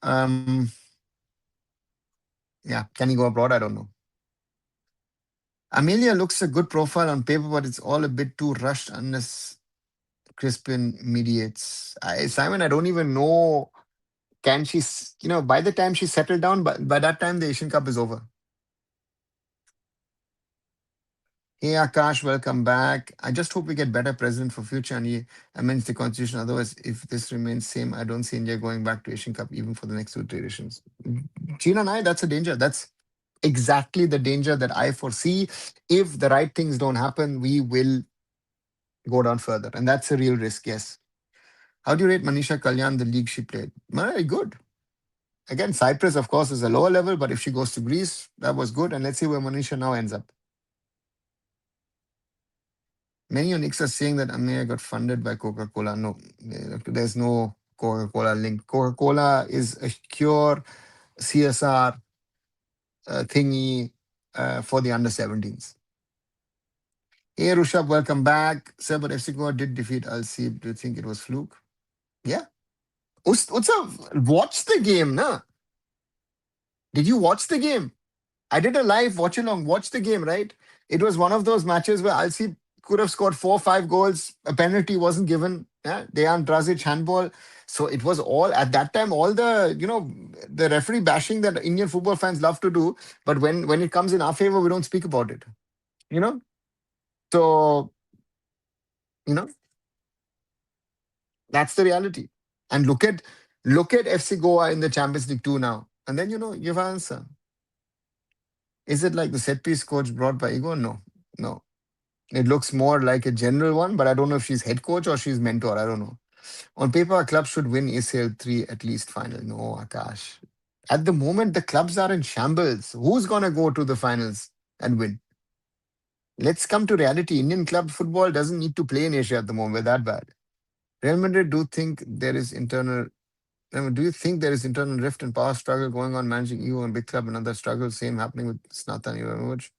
yeah, can he go abroad? I don't know. Amelia looks a good profile on paper, but it's all a bit too rushed unless Crispin mediates. Simon, I don't even know. Can she, by the time she settled down, by that time the Asian Cup is over. Hey Akash, welcome back. I just hope we get better president for future and he amends the constitution. Otherwise, if this remains same, I don't see India going back to Asian Cup even for the next two iterations. Gina and I, that's a danger. exactly the danger that I foresee. If the right things don't happen, we will go down further. And that's a real risk, yes. How do you rate Manisha Kalyan, the league she played? Very good. Again, Cyprus, of course, is a lower level, but if she goes to Greece, that was good. And let's see where Manisha now ends up. Many Unix are saying that Amir got funded by Coca Cola. No, there's no Coca Cola link. Coca Cola is a pure CSR thingy for the under 17s. Hey, Rushabh, welcome back. Sir, but FC Goa did defeat Al Seeb. Do you think it was fluke? Yeah. Utsav, watch the game, na? Did you watch the game? I did a live watch along, watch the game, right? It was one of those matches where Al Seeb could have scored 4 or 5 goals. A penalty wasn't given. Yeah, Dejan Drazic handball. So it was all at that time, all the the referee bashing that Indian football fans love to do. But when it comes in our favor, we don't speak about it. You know? So, you know, that's the reality. And look at FC Goa in the Champions League 2 now. And then you have an answer. Is it like the set piece coach brought by Ego? No. No. It looks more like a general one, but I don't know if she's head coach or she's mentor. I don't know. On paper, a club should win ACL 3 at least final. No, Akash. At the moment, the clubs are in shambles. Who's going to go to the finals and win? Let's come to reality. Indian club football doesn't need to play in Asia at the moment. We're that bad. Real Madrid do you think there is internal rift and power struggle going on managing EU and big club, another struggle, same happening with Zlatan Ibrahimovic?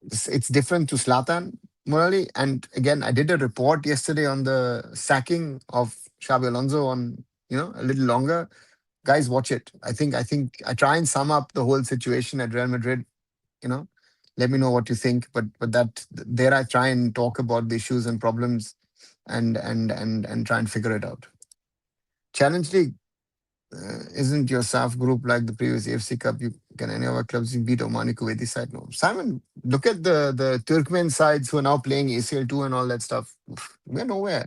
It's different to Zlatan, Murali. And again, I did a report yesterday on the sacking of Xabi Alonso on, a little longer. Guys, watch it. I think I try and sum up the whole situation at Real Madrid, you know. Let me know what you think. But that there I try and talk about the issues and problems and try and figure it out. Challenge League isn't your SAF group like the previous AFC Cup? You can any of our clubs beat Omani Kuwaiti side? No. Simon, look at the Turkmen sides who are now playing ACL2 and all that stuff. We're nowhere.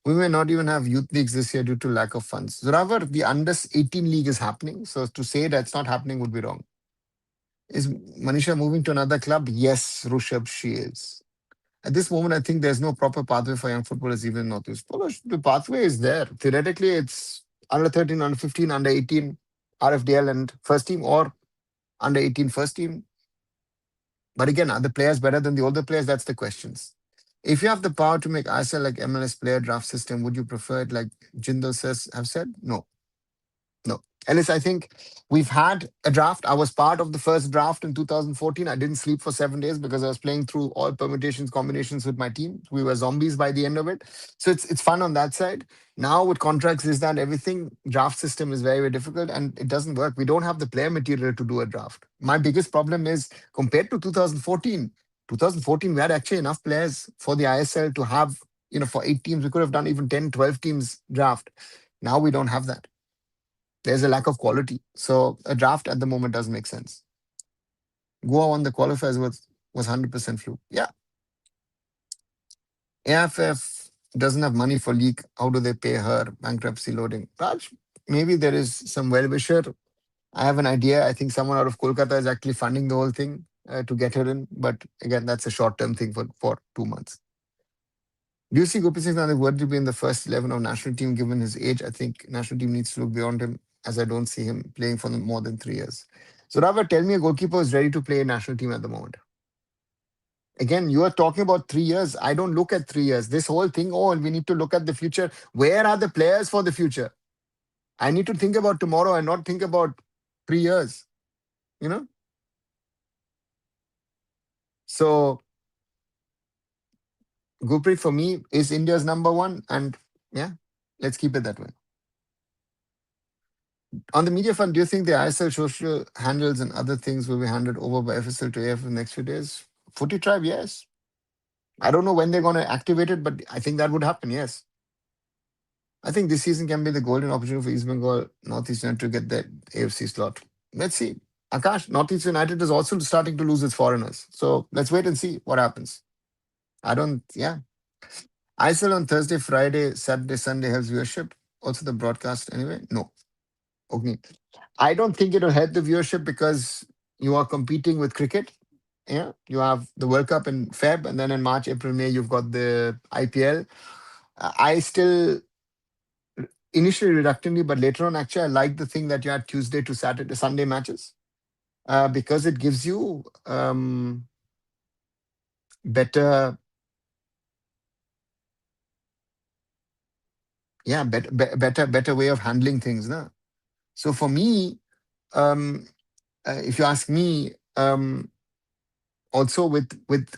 We may not even have youth leagues this year due to lack of funds. Zoravar, the under 18 league is happening. So to say that's not happening would be wrong. Is Manisha moving to another club? Yes, Rushabh, she is. At this moment, I think there's no proper pathway for young footballers, even in Northeast. Polish. The pathway is there. Theoretically, it's under 13, under 15, under 18, RFDL and first team, or under 18 first team. But again, are the players better than the older players? That's the questions. If you have the power to make ISL like MLS player draft system, would you prefer it like Jindal says have said? No. No. Ellis, I think we've had a draft. I was part of the first draft in 2014. I didn't sleep for 7 days because I was playing through all permutations, combinations with my team. We were zombies by the end of it. So it's fun on that side. Now with contracts, is that everything, draft system is very, very difficult and it doesn't work. We don't have the player material to do a draft. My biggest problem is compared to 2014, 2014, we had actually enough players for the ISL to have, for 8 teams, we could have done even 10, 12 teams draft. Now we don't have that. There's a lack of quality. So a draft at the moment doesn't make sense. Goa won the qualifiers was 100% fluke. Yeah. AIFF doesn't have money for league. How do they pay her? Bankruptcy loading. Raj, maybe there is some well-wisher. I have an idea. I think someone out of Kolkata is actually funding the whole thing to get her in. But again, that's a short-term thing for 2 months. Do you see Gopi Singh Nandhi worthy to be in the first 11 of national team given his age? I think national team needs to look beyond him as I don't see him playing for more than 3 years. So Rava, tell me a goalkeeper is ready to play a national team at the moment. Again, you are talking about 3 years. I don't look at 3 years. This whole thing, we need to look at the future. Where are the players for the future? I need to think about tomorrow and not think about 3 years. So Gurpreet for me is India's number one. And yeah, let's keep it that way. On the media front, do you think the ISL social handles and other things will be handed over by FSL to AIFF in the next few days? Footy Tribe, yes. I don't know when they're going to activate it, but I think that would happen, yes. I think this season can be the golden opportunity for East Bengal, Northeast United to get that AFC slot. Let's see. Akash, Northeast United is also starting to lose its foreigners. So let's wait and see what happens. Yeah. ISL on Thursday, Friday, Saturday, Sunday helps viewership. Also the broadcast anyway? No. Okay. I don't think it'll help the viewership because you are competing with cricket. Yeah, you have the World Cup in Feb, and then in March, April, May, you've got the IPL. I still initially reluctantly, but later on, actually, I like the thing that you had Tuesday to Saturday, Sunday matches, because it gives you better, yeah, better way of handling things. Na? So for me, um, if you ask me, also with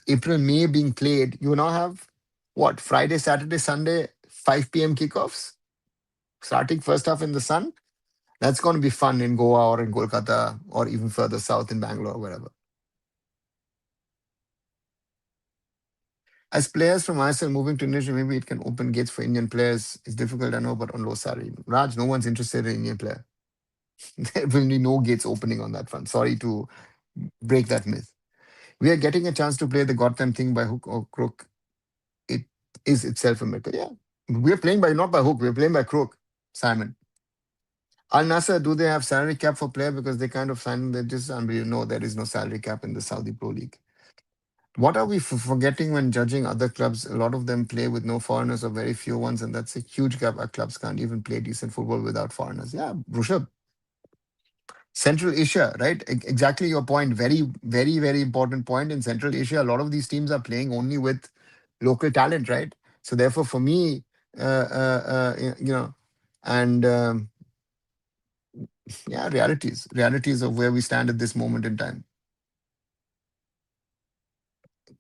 April, May being played, you now have what, Friday, Saturday, Sunday, 5 p.m. kickoffs starting first half in the sun. That's going to be fun in Goa or in Kolkata or even further south in Bangalore, wherever. As players from ISL moving to Indonesia, maybe it can open gates for Indian players. It's difficult, I know, but on low salary. Raj, no one's interested in Indian player. There will be no gates opening on that front. Sorry to break that myth. We are getting a chance to play the goddamn thing by hook or crook. It is itself a miracle. Yeah. We're playing by not by hook, we're playing by crook, Simon. Al Nasser, do they have salary cap for player? Because they kind of signed, they just unbelievable. No, there is no salary cap in the Saudi Pro League. What are we forgetting when judging other clubs? A lot of them play with no foreigners or very few ones, and that's a huge gap. Our clubs can't even play decent football without foreigners. Yeah, Rushabh. Central Asia, right? Exactly your point. Very, very, very important point. In Central Asia, a lot of these teams are playing only with local talent, right? So therefore, for me, you know, and yeah, realities of where we stand at this moment in time.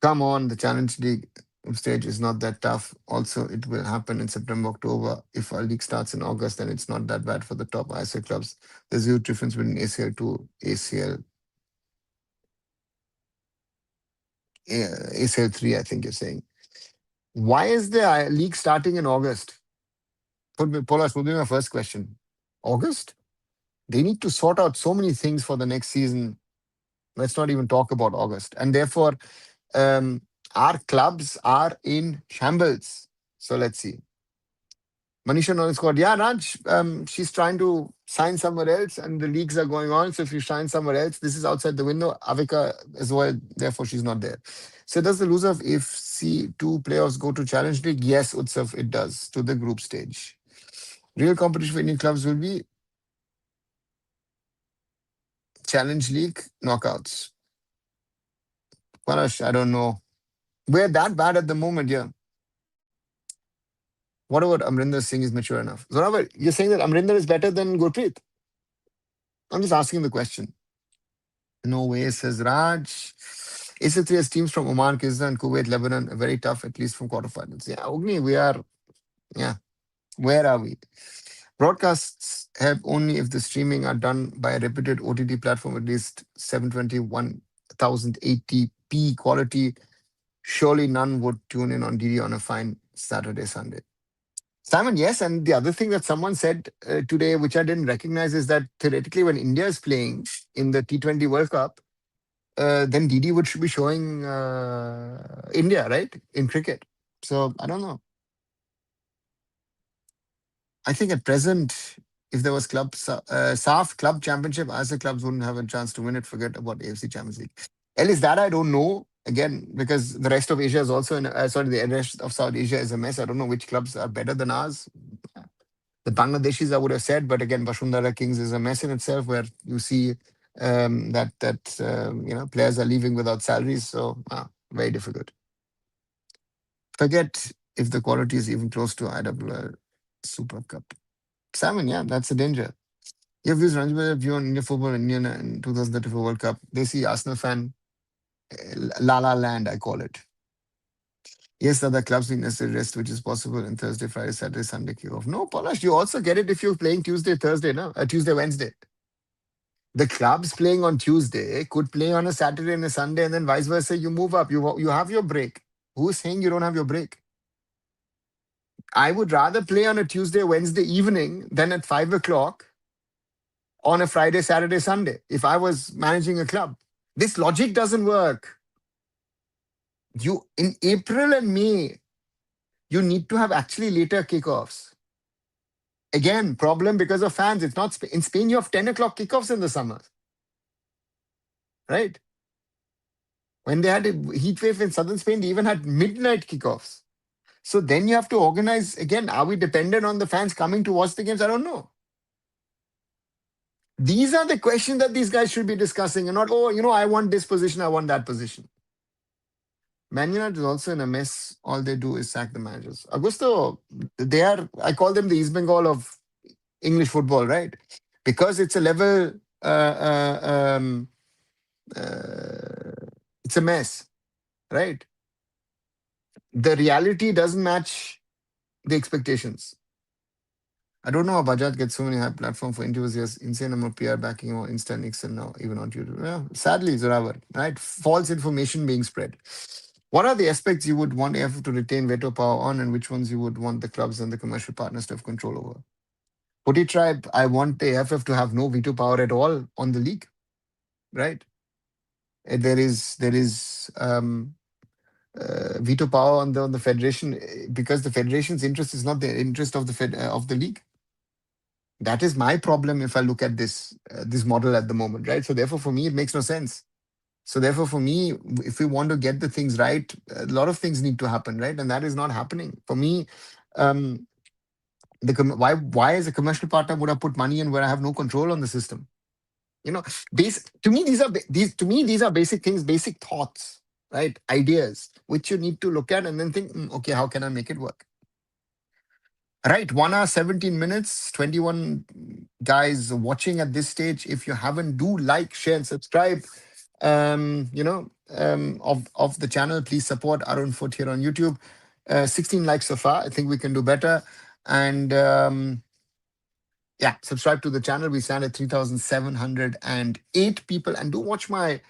Come on, the Challenge League stage is not that tough. Also, it will happen in September, October. If our league starts in August, then it's not that bad for the top ISL clubs. There's a huge difference between ACL to ACL 3, I think you're saying. Why is the league starting in August? Polas, would be my first question. August? They need to sort out so many things for the next season. Let's not even talk about August. And therefore, um, our clubs are in shambles. So let's see. Manisha Nolan scored. Yeah, Raj, she's trying to sign somewhere else, and the leagues are going on. So if you sign somewhere else, this is outside the window. Avika as well, therefore she's not there. So does the loser of FC2 playoffs go to Challenge League? Yes, Utsav, it does, to the group stage. Real competition for Indian clubs will be Challenge League knockouts. Panash, I don't know. We're that bad at the moment, yeah. What about Amrinder Singh is mature enough? Zoravar, you're saying that Amrinder is better than Gurpreet? I'm just asking the question. No way, says Raj. ACL3 has teams from Oman, Kyrgyzstan, Kuwait, Lebanon. Very tough, at least from quarterfinals. Yeah, Ogni, we are, yeah. Where are we? Broadcasts have only if the streaming are done by a reputed OTT platform, at least 721 1080p quality. Surely none would tune in on DD on a fine Saturday, Sunday. Simon, yes. And the other thing that someone said today, which I didn't recognize, is that theoretically, when India is playing in the T20 World Cup, then DD would should be showing India, right, in cricket. So I don't know. I think at present, if there was SAF Club Championship, ISL clubs wouldn't have a chance to win it. Forget about AFC Champions League. At least that I don't know. Again, because the rest of Asia is also in, sorry, the rest of South Asia is a mess. I don't know which clubs are better than ours. The Bangladeshis, I would have said, but again, Bashundara Kings is a mess in itself, where you see that players are leaving without salaries. So very difficult. Forget if the quality is even close to IWL Super Cup. Simon, yeah, that's a danger. Your views, Ranjit, view on India football, Indian and 2034 World Cup. They see Arsenal fan, La La Land, I call it. Yes, other clubs need necessary rest, which is possible in Thursday, Friday, Saturday, Sunday kickoff. No, Palash, you also get it if you're playing Tuesday, Thursday, no? Tuesday, Wednesday. The clubs playing on Tuesday could play on a Saturday and a Sunday, and then vice versa. You move up. You have your break. Who's saying you don't have your break? I would rather play on a Tuesday, Wednesday evening than at 5 o'clock on a Friday, Saturday, Sunday if I was managing a club. This logic doesn't work. You in April and May, you need to have actually later kickoffs. Again, problem because of fans. It's not in Spain. You have 10 o'clock kickoffs in the summer. right? When they had a heat wave in southern Spain, they even had midnight kickoffs. So then you have to organize again. Are we dependent on the fans coming to watch the games? I don't know. These are the questions that these guys should be discussing and not, oh, I want this position, I want that position. Man United is also in a mess. All they do is sack the managers. Augusto, I call them the East Bengal of English football, right? Because it's a level, uh, it's a mess, right? The reality doesn't match the expectations. I don't know how Bajaj gets so many high platform for interviews. Yes, insane amount of PR backing or Insta Nixon now, even on YouTube. Yeah, sadly, Zoravar, right? False information being spread. What are the aspects you would want AIFF to retain veto power on, and which ones you would want the clubs and the commercial partners to have control over? Footy Tribe, I want the AIFF to have no veto power at all on the league, right? There is veto power on the federation because the federation's interest is not the interest of the league. That is my problem if I look at this model at the moment, right? So therefore, for me, it makes no sense. So therefore, for me, if we want to get the things right, a lot of things need to happen, right? And that is not happening. For me, um, why as a commercial partner would I put money in where I have no control on the system? You know, to me these are basic things, basic thoughts, right? Ideas which you need to look at and then think, okay, how can I make it work? Right, 1 hour, 17 minutes, 21 guys watching at this stage. If you haven't, do like, share, and subscribe. Of the channel, please support Arun Foot here on YouTube. 16 likes so far. I think we can do better. And yeah, subscribe to the channel. We stand at 3,708 people. And do watch my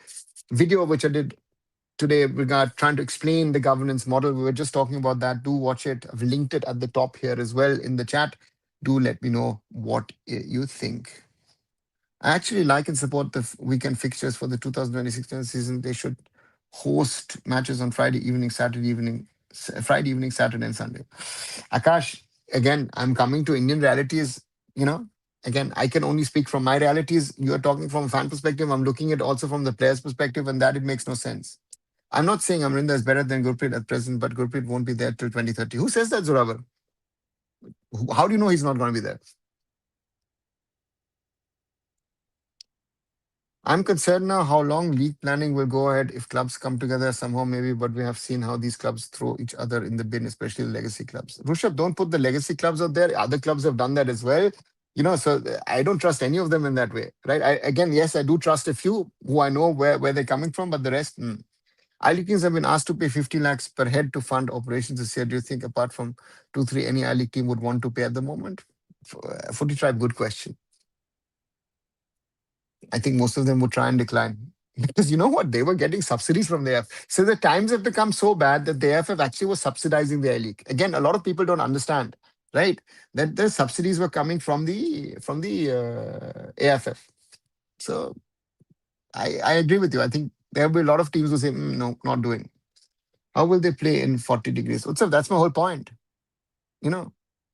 video, which I did today regard trying to explain the governance model. We were just talking about that. Do watch it. I've linked it at the top here as well in the chat. Do let me know what you think. I actually like and support the weekend fixtures for the 2026 season. They should host matches on Friday evening, Saturday, and Sunday. Akash, again, I'm coming to Indian realities. You know, again, I can only speak from my realities. You're talking from a fan perspective. I'm looking at also from the player's perspective, and that it makes no sense. I'm not saying Amrinda is better than Gurpreet at present, but Gurpreet won't be there till 2030. Who says that, Zoravar? How do you know he's not going to be there? I'm concerned now how long league planning will go ahead if clubs come together somehow, maybe, but we have seen how these clubs throw each other in the bin, especially the legacy clubs. Rushabh, don't put the legacy clubs out there. Other clubs have done that as well. So I don't trust any of them in that way, right? Again, yes, I do trust a few who I know where they're coming from, but the rest, I-League teams have been asked to pay 50 lakhs per head to fund operations this year. Do you think, apart from 2, 3, any I-League team would want to pay at the moment? Footy Tribe, good question. I think most of them would try and decline. Because you know what? They were getting subsidies from the AIFF. So the times have become so bad that the AIFF actually was subsidizing the I-League. Again, a lot of people don't understand, right? That the subsidies were coming from the AIFF. So I agree with you. I think there will be a lot of teams who say, no, not doing. How will they play in 40 degrees? Utsav, that's my whole point.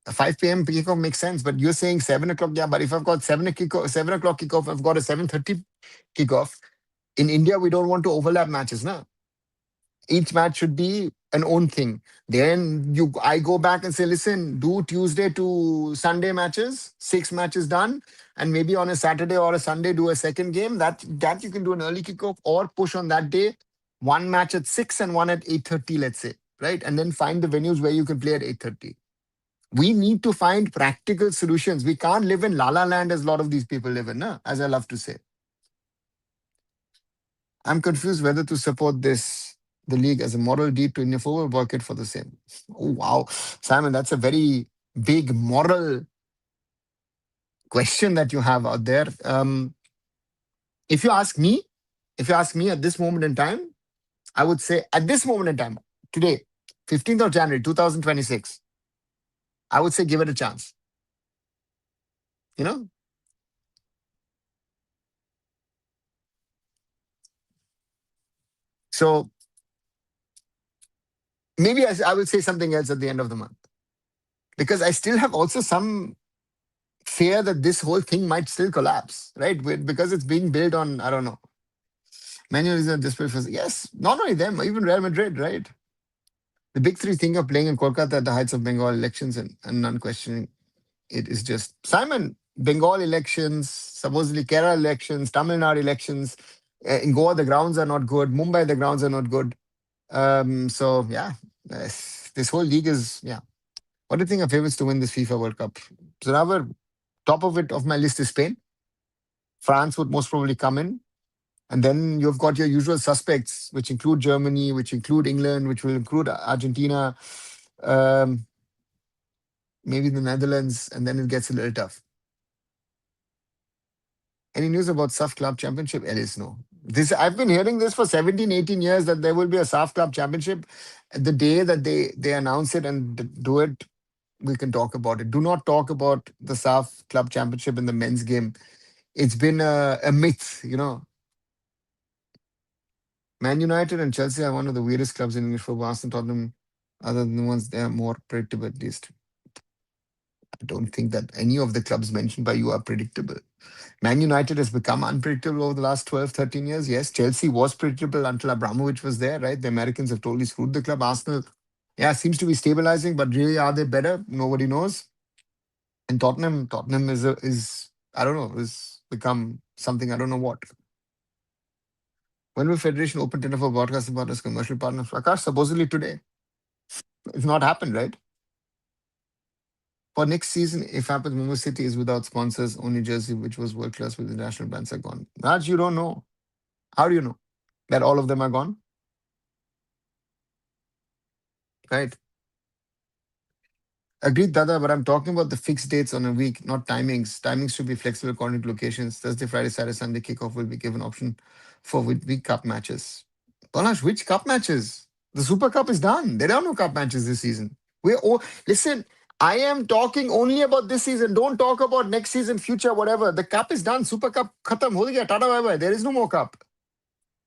A 5 p.m. kickoff makes sense, but you're saying 7 o'clock. Yeah, but if I've got 7 o'clock kickoff, I've got a 7:30 kickoff. In India, we don't want to overlap matches, now. Each match should be an own thing. Then I go back and say, listen, do Tuesday to Sunday matches, 6 matches done, and maybe on a Saturday or a Sunday do a second game. That you can do an early kickoff or push on that day, one match at 6 and one at 8:30, let's say, right? And then find the venues where you can play at 8:30. We need to find practical solutions. We can't live in la la land as a lot of these people live in, as I love to say. I'm confused whether to support the league as a moral deed to Indian football market for the same. Oh, wow. Simon, that's a very big moral question that you have out there. If you ask me at this moment in time, I would say at this moment in time, today, 15th of January, 2026, I would say give it a chance. You know? So maybe I will say something else at the end of the month. Because I still have also some fear that this whole thing might still collapse, right? Because it's being built on, I don't know. Man U is a desperate for, yes, not only them, even Real Madrid, right? The big three think of playing in Kolkata at the heights of Bengal elections, and none questioning it is just Simon. Bengal elections, supposedly Kerala elections, Tamil Nadu elections. In Goa, the grounds are not good. Mumbai, the grounds are not good. So yeah, this whole league is, yeah. What do you think are favorites to win this FIFA World Cup? So now, top of it of my list is Spain. France would most probably come in. And then you've got your usual suspects, which include Germany, which include England, which will include Argentina, um, maybe the Netherlands, and then it gets a little tough. Any news about SAF Club Championship? Ellis, no. This I've been hearing this for 17, 18 years that there will be a SAF Club Championship. The day that they announce it and do it, we can talk about it. Do not talk about the SAF Club Championship in the men's game. It's been a myth, you know. Man United and Chelsea are one of the weirdest clubs in English football. Arsenal, Tottenham, other than the ones they are more predictable at least. I don't think that any of the clubs mentioned by you are predictable. Man United has become unpredictable over the last 12, 13 years. Yes, Chelsea was predictable until Abramovich was there, right? The Americans have totally screwed the club. Arsenal, yeah, seems to be stabilizing, but really are they better? Nobody knows. And Tottenham is I don't know, is become something I don't know what. When will Federation open tender for broadcasting partners, commercial partners? Akash, supposedly today. It's not happened, right? For next season, if happens, Mumbai City is without sponsors, only jersey, which was world class with international brands are gone. Raj, you don't know. How do you know that all of them are gone? Right. Agreed, Dada, but I'm talking about the fixed dates on a week, not timings. Timings should be flexible according to locations. Thursday, Friday, Saturday, Sunday kickoff will be given option for week cup matches. Panash, which cup matches? The Super Cup is done. There are no cup matches this season. We're oh, listen. I am talking only about this season. Don't talk about next season, future, whatever. The cup is done. Super Cup khatam ho gaya. Tata bye bye. There is no more cup.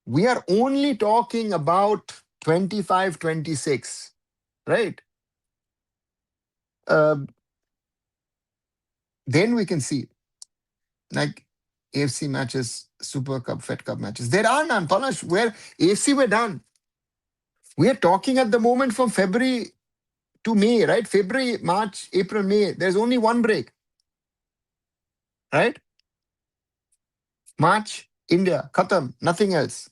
We are only talking about 25, 26, right? Uh, then we can see like AFC matches, Super Cup, Fed Cup matches. There are none. Panash, where AFC we're done. We are talking at the moment from February to May, right? February, March, April, May. There's only one break, right? March, India, Khatam, nothing else.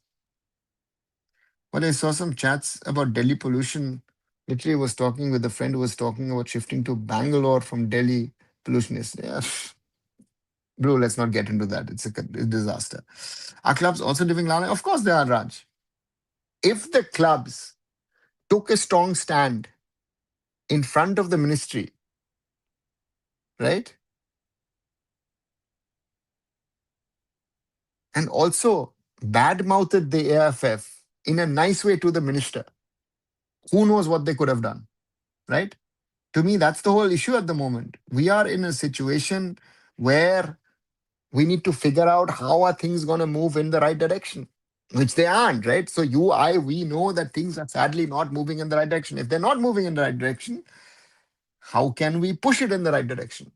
But I saw some chats about Delhi pollution. Literally was talking with a friend who was talking about shifting to Bangalore from Delhi. Pollutionist. Yeah. Bro, let's not get into that. It's a disaster. Are clubs also living Lala? Of course they are, Raj. If the clubs took a strong stand in front of the ministry, right? And also badmouthed the AIFF in a nice way to the minister, who knows what they could have done, right? To me, that's the whole issue at the moment. We are in a situation where we need to figure out how are things going to move in the right direction, which they aren't, right? So we know that things are sadly not moving in the right direction. If they're not moving in the right direction, how can we push it in the right direction?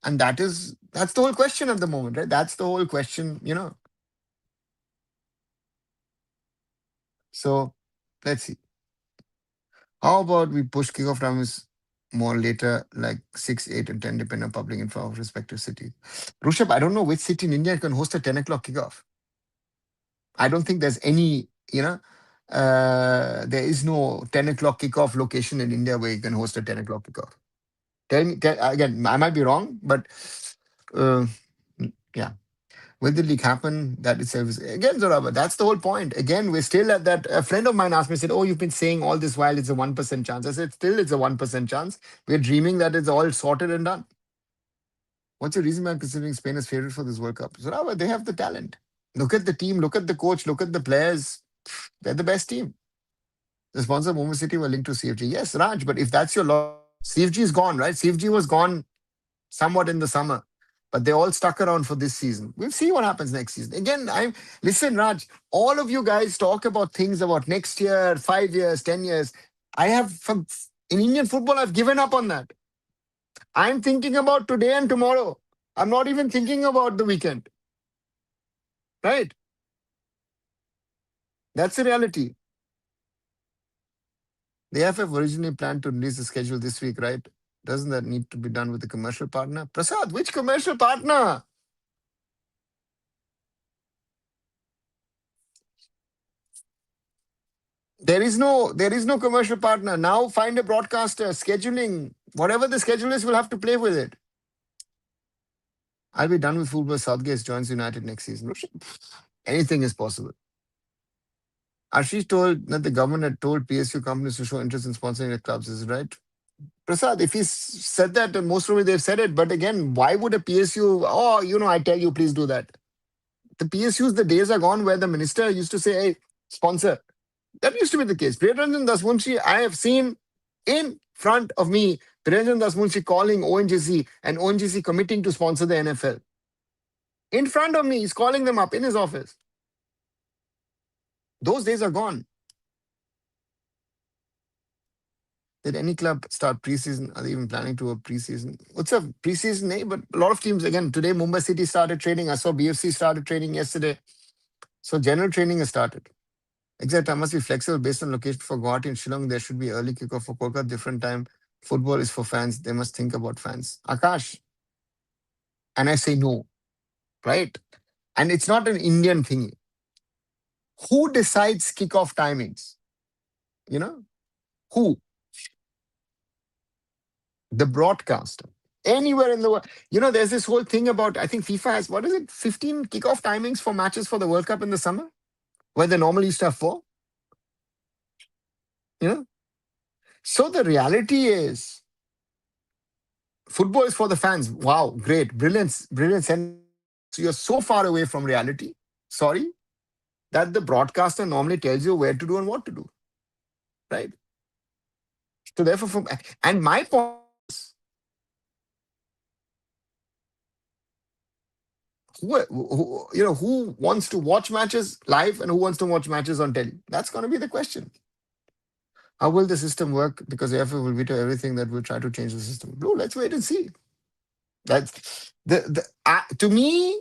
And that's the whole question at the moment, right? That's the whole question, you know. So let's see. How about we push kickoff times more later, like 6, 8, and 10, depending on public info of respective city. Rushabh, I don't know which city in India can host a 10 o'clock kickoff. I don't think there's any, you know, there is no 10 o'clock kickoff location in India where you can host a 10 o'clock kickoff. Again, I might be wrong, but uh, yeah. Will the league happen? That itself is again, Zoraba. That's the whole point. Again, we're still at that. A friend of mine asked me, said, "Oh, you've been saying all this while it's a 1% chance." I said, "Still, it's a 1% chance. We're dreaming that it's all sorted and done." What's your reason behind considering Spain as favorite for this World Cup? Zoraba, they have the talent. Look at the team. Look at the coach. Look at the players. They're the best team. The sponsor of Mumbai City were linked to CFG. Yes, Raj. But if that's your logic, CFG is gone, right? CFG was gone somewhat in the summer, but they all stuck around for this season. We'll see what happens next season. Again, I'm listen, Raj. All of you guys talk about things about next year, 5 years, 10 years. I have in Indian football, I've given up on that. I'm thinking about today and tomorrow. I'm not even thinking about the weekend, right? That's the reality. The AIFF originally planned to release the schedule this week, right? Doesn't that need to be done with a commercial partner? Prasad, which commercial partner? There is no commercial partner. Now find a broadcaster, scheduling. Whatever the schedule is, we'll have to play with it. I'll be done with football. Southgate joins United next season. Anything is possible. Ashish told that the government had told PSU companies to show interest in sponsoring the clubs. Is it right? Prasad, if he said that, then most probably they've said it. But again, why would a PSU, oh, I tell you, please do that. The PSUs, the days are gone where the minister used to say, hey, sponsor. That used to be the case. Priyaranjan Dasmunshi, I have seen in front of me, Priyaranjan Dasmunshi calling ONGC and ONGC committing to sponsor the NFL. In front of me, he's calling them up in his office. Those days are gone. Did any club start preseason? Are they even planning to a preseason? What's a preseason? Eh? But a lot of teams, again, today Mumbai City started training. I saw BFC started training yesterday. So general training has started. Exact time must be flexible based on location. For Guwahati and Shillong, there should be early kickoff. For Kolkata, different time. Football is for fans. They must think about fans. Akash. And I say no, right? And it's not an Indian thing. Who decides kickoff timings? You know? Who? The broadcaster. Anywhere in the world. There's this whole thing about, I think FIFA has, what is it, 15 kickoff timings for matches for the World Cup in the summer? Where they normally used to have four? You know? So the reality is, football is for the fans. Wow, great, brilliant, brilliant. So you're so far away from reality. Sorry, that the broadcaster normally tells you where to do and what to do, right? So therefore, and my point is, who wants to watch matches live and who wants to watch matches on telly? That's going to be the question. How will the system work? Because AFF will veto everything that will try to change the system. No, let's wait and see. That's to me,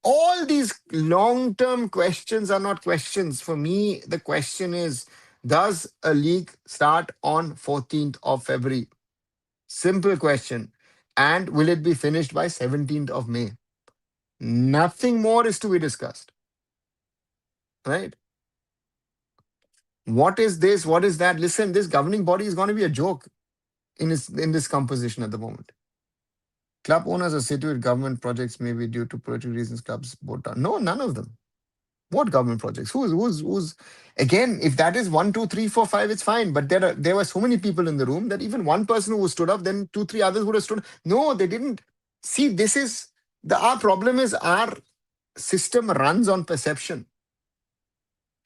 all these long-term questions are not questions. For me, the question is, does a league start on 14th of February? Simple question. And will it be finished by 17th of May? Nothing more is to be discussed. Right? What is this? What is that? Listen, this governing body is going to be a joke in this composition at the moment. Club owners are said to it government projects may be due to political reasons clubs both are. No, none of them. What government projects? Who's again, if that is 1, 2, 3, 4, 5, it's fine. But there were so many people in the room that even one person who stood up, then two, three others would have stood. No, they didn't. See, this is our problem is our system runs on perception.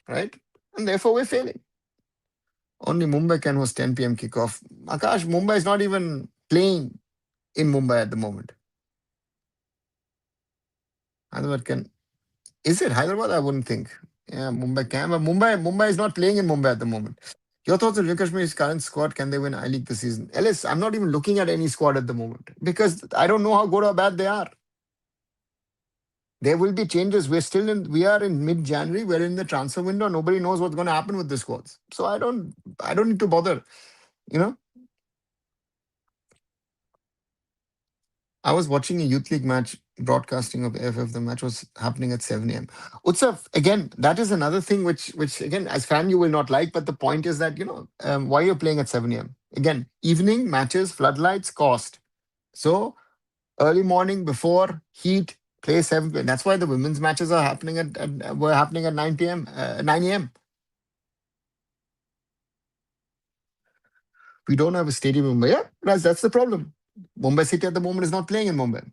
Right? And therefore we're failing. Only Mumbai can host 10 p.m. kickoff. Akash, Mumbai is not even playing in Mumbai at the moment. Hyderabad can. Is it Hyderabad? I wouldn't think. Yeah, Mumbai can. But Mumbai is not playing in Mumbai at the moment. Your thoughts on Kashmir's current squad? Can they win I League this season? Ellis, I'm not even looking at any squad at the moment because I don't know how good or bad they are. There will be changes. We are in mid-January. We're in the transfer window. Nobody knows what's going to happen with the squads. So I don't need to bother. I was watching a youth league match broadcasting of AFF. The match was happening at 7 a.m. Utsav, again, that is another thing which again, as fan, you will not like. But the point is that, why you're playing at 7 a.m. Again, evening matches, floodlights, cost. So early morning before heat, play 7 p.m. That's why the women's matches are happening were happening at 9 p.m., 9 a.m. We don't have a stadium in Mumbai. Yeah, that's the problem. Mumbai City at the moment is not playing in Mumbai.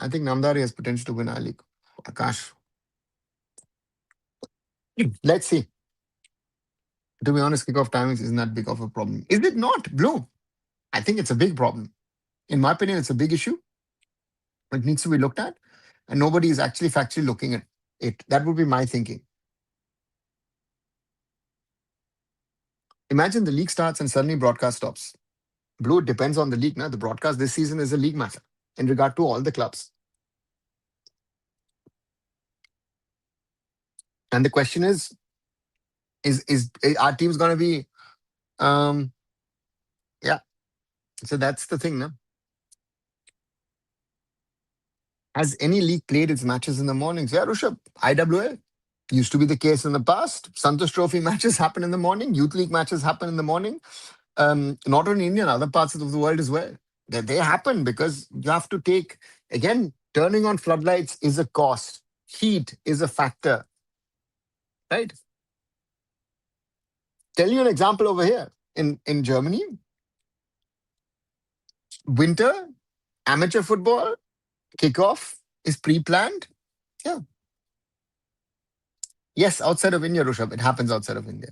I think Namdari has potential to win I League. Akash. Let's see. To be honest, kickoff timings isn't that big of a problem. Is it not, Blue? I think it's a big problem. In my opinion, it's a big issue. It needs to be looked at. And nobody is actually factually looking at it. That would be my thinking. Imagine the league starts and suddenly broadcast stops. Blue, it depends on the league. Now, the broadcast this season is a league matter in regard to all the clubs. And the question is, Is our team's gonna be um yeah. So that's the thing, no? Has any league played its matches in the mornings? Yeah, Rushabh. IWL used to be the case in the past. Santosh Trophy matches happen in the morning. Youth League matches happen in the morning. Not only India, other parts of the world as well. They happen because you have to take, again, turning on floodlights is a cost. Heat is a factor, right? Tell you an example over here. In Germany, winter, amateur football, kickoff is pre-planned. Yeah. Yes, outside of India, Rushabh. It happens outside of India.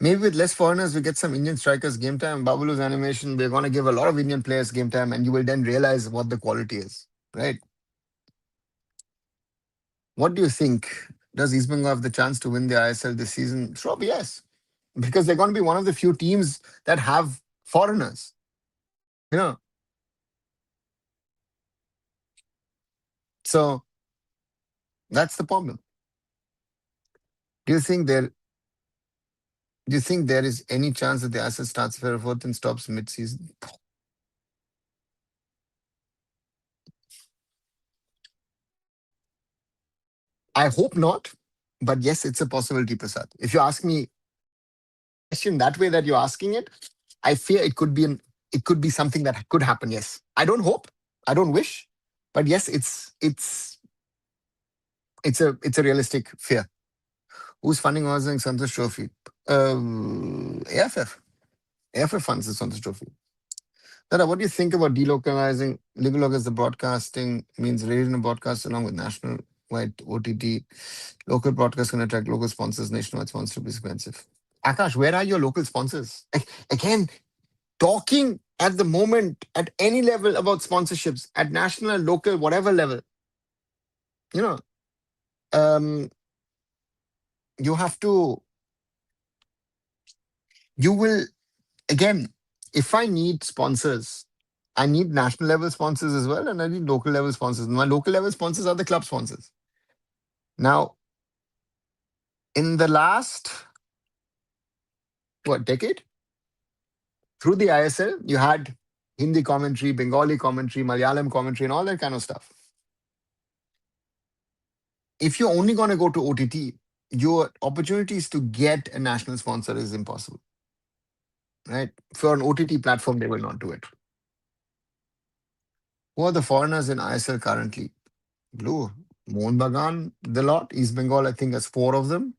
Maybe with less foreigners, we get some Indian strikers game time. Babalu's animation, we're going to give a lot of Indian players game time, and you will then realize what the quality is, right? What do you think? Does East Bengal have the chance to win the ISL this season? Sure, yes, because they're going to be one of the few teams that have foreigners. You know, so that's the problem. Do you think there? Do you think there is any chance that the ISL starts for fourth and stops mid-season? I hope not, but yes, it's a possibility, Prasad. If you ask me question that way that you're asking it, I fear it could be something that could happen. Yes, I don't hope, I don't wish, but yes, it's a realistic fear. Who's funding organizing Santosh Trophy? AFF. AFF funds the Santosh Trophy. Dada, what do you think about delocalizing? Legalize the broadcasting means regional broadcast along with national wide OTT. Local broadcast can attract local sponsors. Nationwide sponsors will be expensive. Akash, where are your local sponsors? Again, talking at the moment at any level about sponsorships at national, local, whatever level, you know, um, you have to, you will, again, if I need sponsors, I need national level sponsors as well, and I need local level sponsors. My local level sponsors are the club sponsors. Now, in the last, what, decade, through the ISL, you had Hindi commentary, Bengali commentary, Malayalam commentary, and all that kind of stuff. If you're only going to go to OTT, your opportunities to get a national sponsor is impossible, right? For an OTT platform, they will not do it. Who are the foreigners in ISL currently? Blue, Mohun Bagan, the lot. East Bengal, I think, has four of them.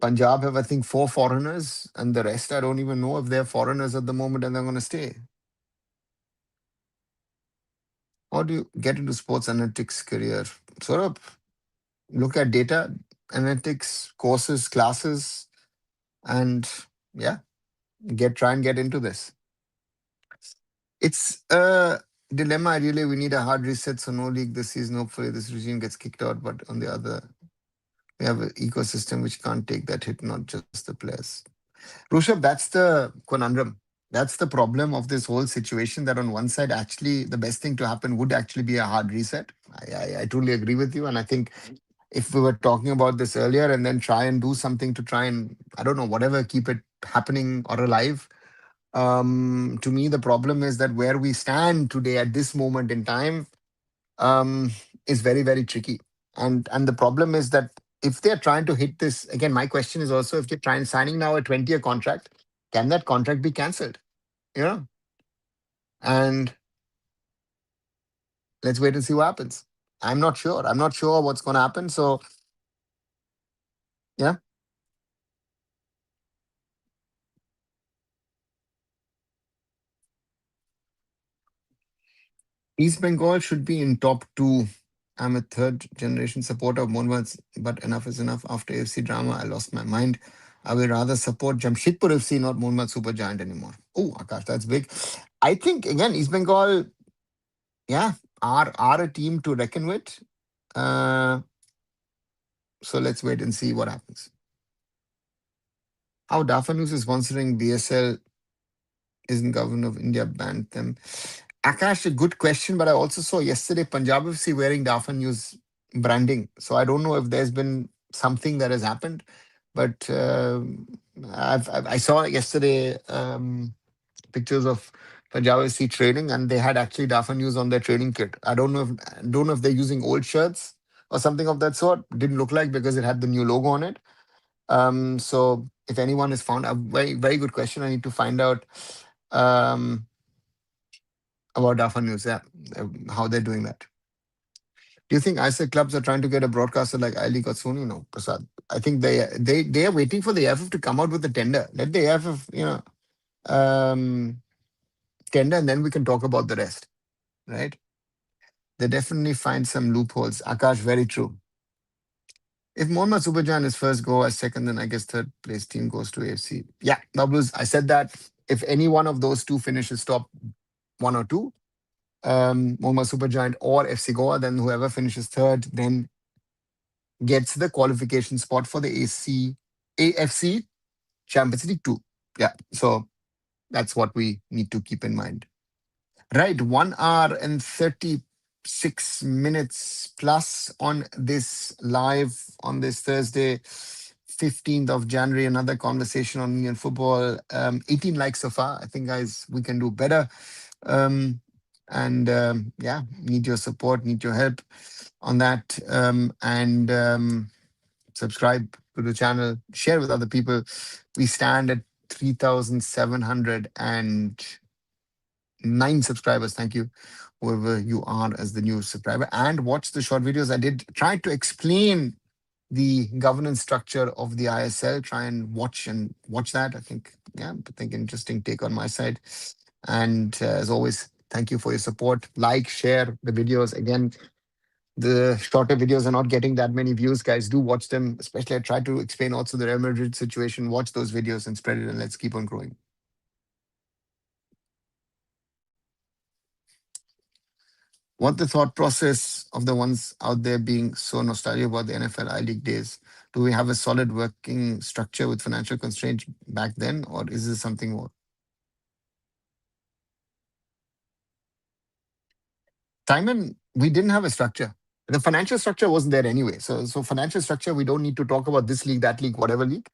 Punjab have, I think, four foreigners, and the rest, I don't even know if they're foreigners at the moment and they're going to stay. How do you get into sports analytics career? Sort of look at data analytics courses, classes, and yeah, try and get into this. It's a dilemma. Really, we need a hard reset, so no league this season. Hopefully, this regime gets kicked out. But on the other, we have an ecosystem which can't take that hit, not just the players. Rushabh, that's the conundrum. That's the problem of this whole situation. That on one side, actually, the best thing to happen would actually be a hard reset. I truly agree with you, and I think if we were talking about this earlier and then try and do something to try and I don't know whatever keep it happening or alive, to me, the problem is that where we stand today at this moment in time um, is very, very tricky. And the problem is that if they're trying to hit this, again, my question is also if you're trying signing now a 20-year contract, can that contract be cancelled? You know? And let's wait and see what happens. I'm not sure. I'm not sure what's going to happen. So, yeah. East Bengal should be in top two. I'm a third generation supporter of Monwats, but enough is enough. After AFC drama, I lost my mind. I will rather support Jamshedpur FC, not Monwat Super Giant anymore. Oh, Akash, that's big. I think again, East Bengal, yeah, are a team to reckon with. Uh, so let's wait and see what happens. How Dafa News is sponsoring BSL isn't government of India banned them. Akash, a good question, but I also saw yesterday Punjab FC wearing Dafa News branding. So I don't know if there's been something that has happened. But I saw yesterday pictures of Punjab FC training, and they had actually Dafa News on their training kit. I don't know if they're using old shirts or something of that sort. Didn't look like, because it had the new logo on it. So if anyone has found a very, very good question, I need to find out um, about Dafa News. Yeah, how they're doing that. Do you think ISA clubs are trying to get a broadcaster like I League or Sony? No, Prasad. I think they are waiting for the AIFF to come out with a tender. Let the AIFF, um, tender, and then we can talk about the rest, right? They definitely find some loopholes. Akash, very true. If Mohammad Subhajan is first, go as second, then I guess third place team goes to AFC. Yeah, Bubbles, I said that. If any one of those two finishes top one or two, Mohammad Supergiant or FC Goa, then whoever finishes third then gets the qualification spot for the AFC Champions League 2. Yeah, so that's what we need to keep in mind. Right, 1 hour and 36 minutes plus on this live on this Thursday, 15th of January. Another conversation on Indian football. 18 likes so far. I think, guys, we can do better. And yeah, need your support, need your help on that. And subscribe to the channel, share with other people. We stand at 3,709 subscribers. Thank you, whoever you are, as the new subscriber. And watch the short videos. I did try to explain the governance structure of the ISL. Try and watch that. I think, yeah, I think interesting take on my side. And as always, thank you for your support. Like, share the videos. Again, the shorter videos are not getting that many views. Guys, do watch them. Especially, I try to explain also the Real Madrid situation. Watch those videos and spread it, and let's keep on growing. What the thought process of the ones out there being so nostalgic about the NFL I League days? Do we have a solid working structure with financial constraints back then, or is this something more? Simon, we didn't have a structure. The financial structure wasn't there anyway. So financial structure, we don't need to talk about this league, that league, whatever league.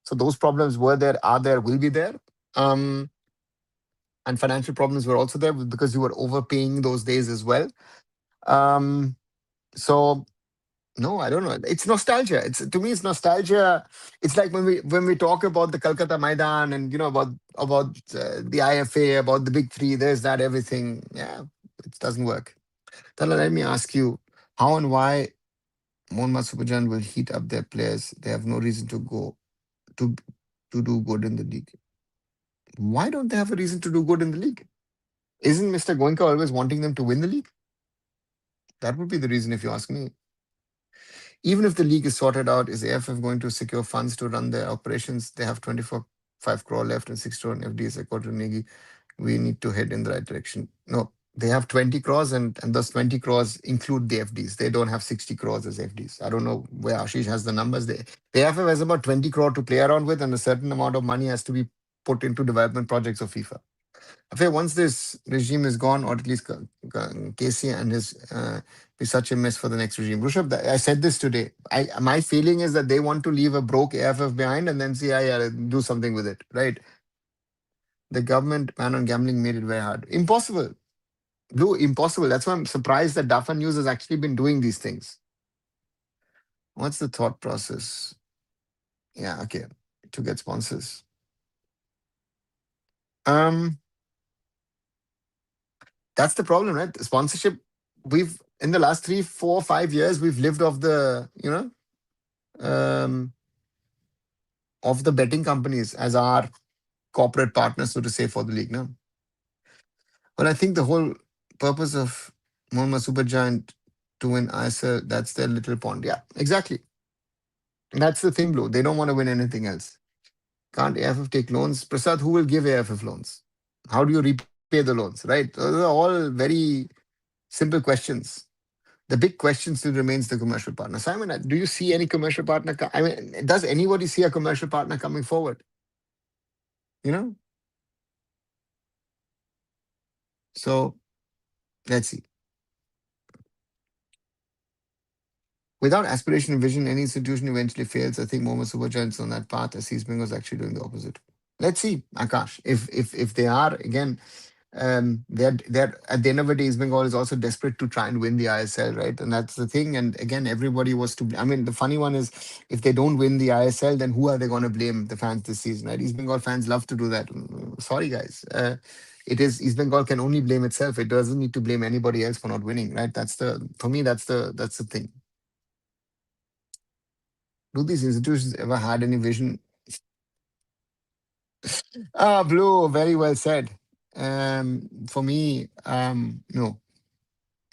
So those problems were there, are there, will be there. Um, and financial problems were also there because you were overpaying those days as well. Um, so no, I don't know. It's nostalgia. It's, to me, it's nostalgia. It's like when we talk about the Calcutta Maidan, and about the IFA, about the big three. There's that everything. Yeah, it doesn't work. Tala, let me ask you, how and why Mohammad Subhajan will heat up their players? They have no reason to go to to do good in the league. Why don't they have a reason to do good in the league? Isn't Mr. Goenka always wanting them to win the league? That would be the reason, if you ask me. Even if the league is sorted out, is AFF going to secure funds to run their operations? They have 24.5 crore left and 6 crore in FDs, according to Negi. We need to head in the right direction. No, they have 20 crores, and those 20 crores include the FDs. They don't have 60 crores as FDs. I don't know where Ashish has the numbers. The AFF has about 20 crore to play around with, and a certain amount of money has to be put into development projects of FIFA. Affair, once this regime is gone, or at least Casey and his be such a mess for the next regime. Rushabh, I said this today. My feeling is that they want to leave a broke AFF behind and then see, yeah, do something with it, right? The government ban on gambling made it very hard. Impossible. Blue, impossible. That's why I'm surprised that Dafa News has actually been doing these things. What's the thought process? Yeah, okay. To get sponsors. Um, that's the problem, right? Sponsorship, we've in the last 3, 4, 5 years, we've lived off um, of the betting companies as our corporate partners, so to say, for the league now. Well, I think the whole purpose of Mohammad Supergiant to win ISL, that's their little pond. Yeah, exactly. That's the thing, Blue. They don't want to win anything else. Can't AFF take loans? Prasad, who will give AFF loans? How do you repay the loans, right? Those are all very simple questions. The big question still remains the commercial partner. Simon, do you see any commercial partner? I mean, does anybody see a commercial partner coming forward? You know? So let's see. Without aspiration and vision, any institution eventually fails. I think Mohammed Supergiants on that path, as East Bengal is actually doing the opposite. Let's see, Akash. If they are again, they're at the end of the day, East Bengal is also desperate to try and win the ISL, right? And that's the thing. And again, everybody was to. I mean, the funny one is, if they don't win the ISL, then who are they going to blame? The fans this season, right? East Bengal fans love to do that. Sorry, guys. It is East Bengal can only blame itself. It doesn't need to blame anybody else for not winning, right? That's the for me. That's the thing. Do these institutions ever had any vision? Ah, Blue, very well said. For me, no,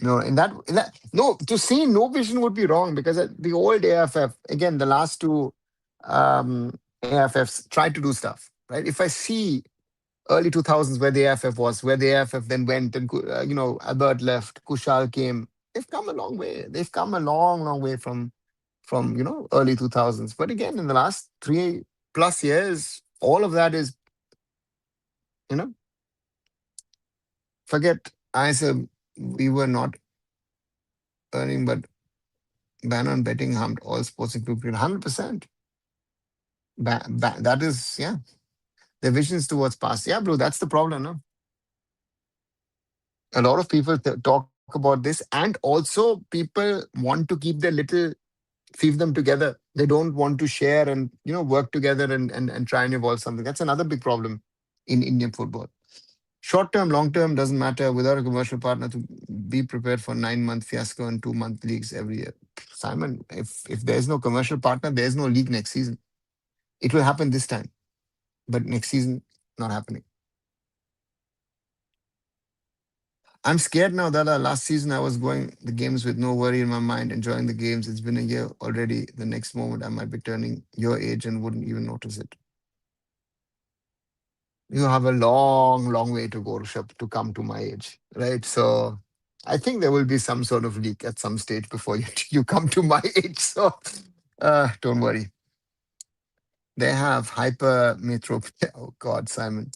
no. No. To see no vision would be wrong because the old AFF, again, the last two AFFs tried to do stuff, right? If I see early 2000s where the AFF was, where the AFF then went, and Albert left, Kushal came. They've come a long way. They've come a long, long way from early 2000s. But again, in the last 3+ years, all of that is you know forget. I said we were not earning, but ban on betting harmed all sports, including 100%. That is, yeah, the visions towards past. Yeah, bro, that's the problem. No, a lot of people talk about this, and also people want to keep their little fiefdom together. They don't want to share and work together and try and evolve something. That's another big problem in Indian football. Short term, long term doesn't matter. Without a commercial partner, to be prepared for 9-month fiasco and 2-month leagues every year. Simon, if there's no commercial partner, there's no league next season. It will happen this time, but next season not happening. I'm scared now that last season I was going the games with no worry in my mind, enjoying the games. It's been a year already. The next moment I might be turning your age and wouldn't even notice it. You have a long, long way to go, Rishabh, to come to my age, right? So I think there will be some sort of leak at some stage before you come to my age. So don't worry. They have hypermetropia. Oh God, Simon.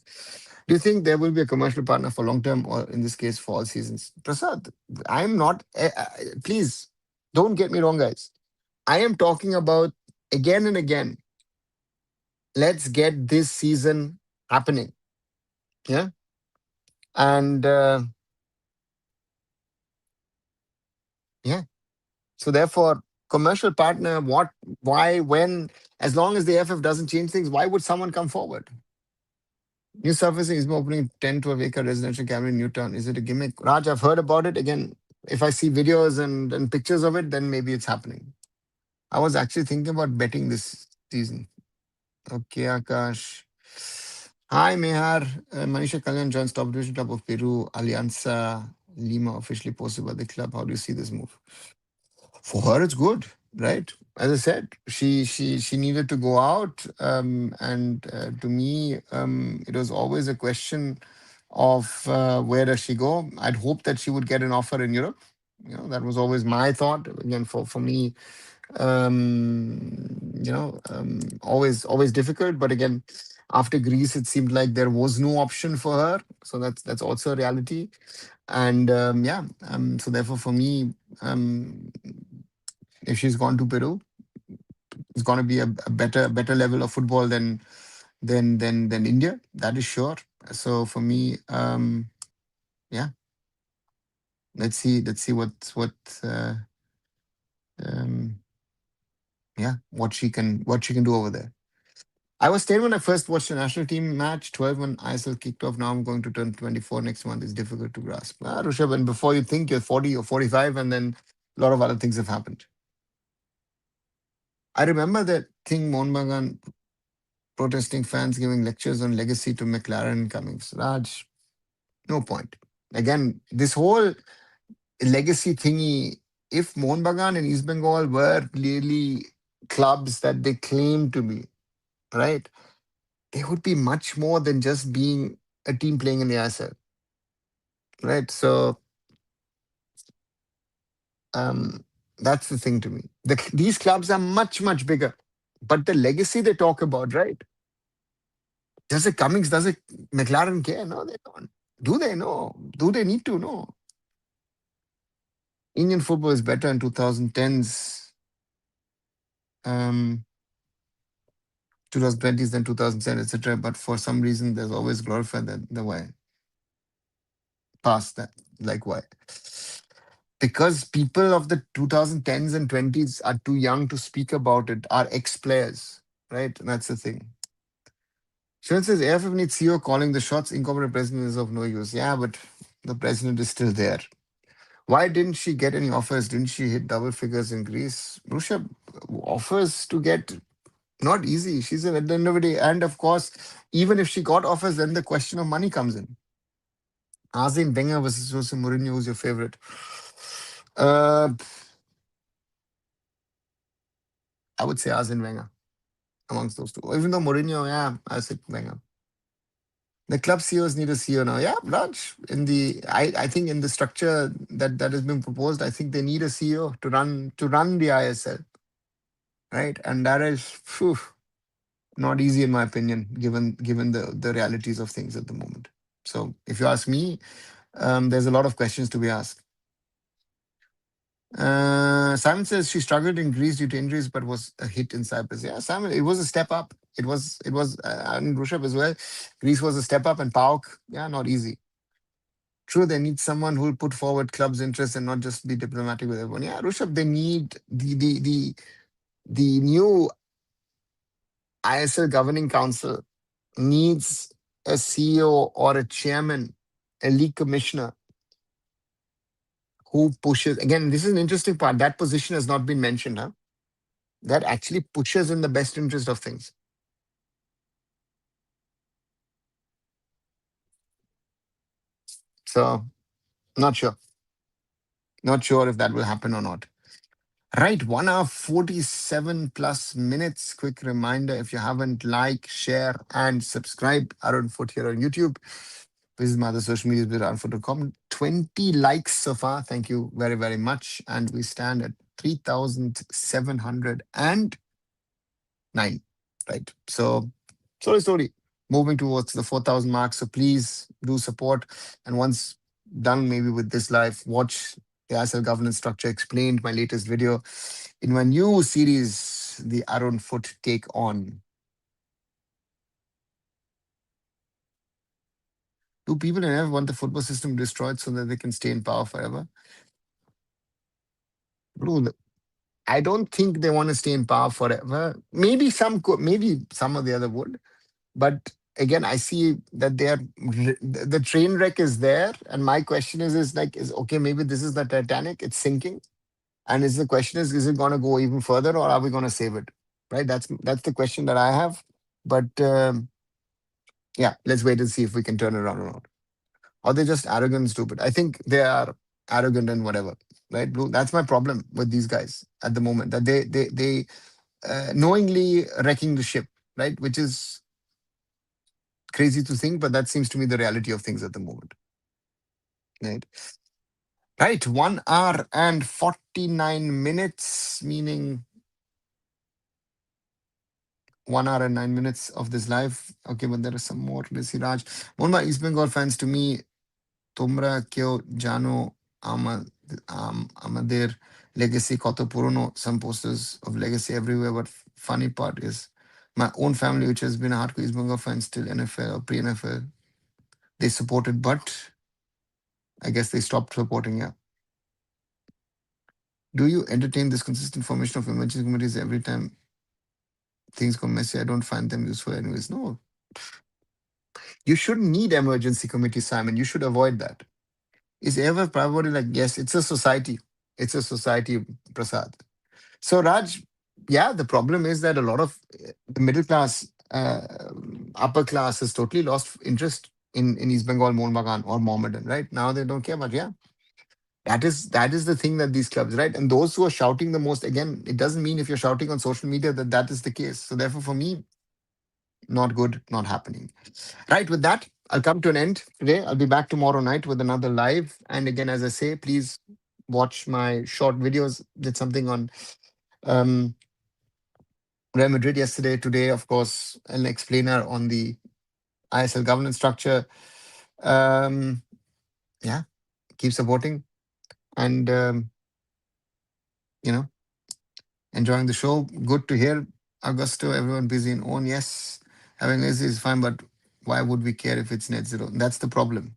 Do you think there will be a commercial partner for long term, or in this case for all seasons? Prasad, I'm not. Please don't get me wrong, guys. I am talking about again and again. Let's get this season happening. Yeah, and yeah. So therefore, commercial partner, what, why, when, as long as the FF doesn't change things, why would someone come forward? New surfacing is opening 10 to acre residential cabin in Newtown. Is it a gimmick? Raj, I've heard about it. Again, if I see videos and pictures of it, then maybe it's happening. I was actually thinking about betting this season. Okay, Akash. Hi, Mehar. Manisha Kalyan joins top division club of Peru. Alianza Lima officially posted by the club. How do you see this move? For her it's good, right? As I said, she needed to go out, and to me, it was always a question of where does she go. I'd hoped that she would get an offer in Europe. That was always my thought. Again, for me, always difficult. But again, after Greece, it seemed like there was no option for her. So that's also a reality. And so therefore, for me, if she's gone to Peru, it's going to be a better level of football than India. That is sure. So for me, yeah, let's see uh, um, what she can do over there. I was 10 when I first watched the national team match, 12 when ISL kicked off. Now I'm going to turn 24 next month. It's difficult to grasp. Rishabh, and before you think you're 40 or 45, and then a lot of other things have happened. I remember that thing, Mohun Bagan protesting fans giving lectures on legacy to McLaren and Cummings. Raj, no point. Again, this whole legacy thingy, if Mohun Bagan and East Bengal were clearly clubs that they claim to be, right, they would be much more than just being a team playing in the ISL, right? So um, that's the thing to me. These clubs are much, much bigger. But the legacy they talk about, right? Does it Cummings, does it McLaren care? No, they don't. Do they know? Do they need to know? Indian football is better in 2010s. Um, 2020s, then 2010, etc. But for some reason, there's always glorified the why past that. Like why? Because people of the 2010s and 20s are too young to speak about it. Are ex players, right? And that's the thing. Shivan says AFF needs CEO calling the shots. Incompetent president is of no use. Yeah, but the president is still there. Why didn't she get any offers? Didn't she hit double figures in Greece? Rusha, offers to get not easy. She's at the end of the day. And of course, even if she got offers, then the question of money comes in. Arsene Wenger versus Jose Mourinho, who's your favorite? Uh, I would say Arsene Wenger amongst those two. Even though Mourinho, yeah, I said Wenger. The club CEOs need a CEO now. Yeah, Raj. I think in the structure that has been proposed, I think they need a CEO to run the ISL, right? And that is phew, not easy in my opinion, given the realities of things at the moment. So if you ask me, there's a lot of questions to be asked. Simon says she struggled in Greece due to injuries, but was a hit in Cyprus. Yeah, Simon, it was a step up. It was and Rushabh as well. Greece was a step up, and PAOK, yeah, not easy. True, they need someone who will put forward club's interests and not just be diplomatic with everyone. Yeah, Rushabh, they need the new ISL governing council needs a CEO or a chairman, a league commissioner who pushes. Again, this is an interesting part. That position has not been mentioned, huh? That actually pushes in the best interest of things. So, not sure. Not sure if that will happen or not. Right, 1 hour 47 plus minutes. Quick reminder, if you haven't, like, share, and subscribe. Arun Foot here on YouTube. Visit my other social medias with arunfoot.com. 20 likes so far. Thank you very, very much. And we stand at 3,709. Right. So slowly, moving towards the 4,000 mark. So please do support. And once done, maybe with this live, watch the ISL governance structure explained, my latest video in my new series, the Arun Foot Take On. Do people in ever want the football system destroyed so that they can stay in power forever? Bro, I don't think they want to stay in power forever. Maybe some could, maybe some of the other would. But again, I see that the train wreck is there. And my question is like, is okay, maybe this is the Titanic, it's sinking. And is the question is it going to go even further or are we going to save it? Right? That's the question that I have. But yeah, let's wait and see if we can turn it around or not. Or they're just arrogant and stupid. I think they are arrogant and whatever. Right, Blue? That's my problem with these guys at the moment. That they knowingly wrecking the ship, right? Which is crazy to think, but that seems to me the reality of things at the moment. Right. Right. 1 hour and 49 minutes, meaning 1 hour and 9 minutes of this live. Okay, but there is some more. Let's see, Raj. One of my East Bengal fans to me, Tomra Kyo Jano Amader Legacy Koto Purono, some posters of legacy everywhere. But funny part is my own family, which has been a hardcore East Bengal fan, still NFL or pre-NFL, they supported, but I guess they stopped supporting. Yeah. Do you entertain this consistent formation of emergency committees every time things go messy? I don't find them useful anyways. No, you shouldn't need emergency committee, Simon. You should avoid that. Is ever priority like, yes, it's a society. It's a society, Prasad. So, Raj, yeah, the problem is that a lot of the middle class, upper class has totally lost interest in East Bengal, Mohun Bagan, or Mohammedan, right? Now they don't care much. Yeah. That is the thing that these clubs, right? And those who are shouting the most, again, it doesn't mean if you're shouting on social media that that is the case. So therefore, for me, not good, not happening. Right. With that, I'll come to an end today. I'll be back tomorrow night with another live. And again, as I say, please watch my short videos. Did something on um, Real Madrid yesterday. Today, of course, an explainer on the ISL governance structure. Um, yeah, keep supporting and you know Enjoying the show. Good to hear. Augusto, everyone busy in own. Yes, having lazy is fine, but why would we care if it's net zero? That's the problem.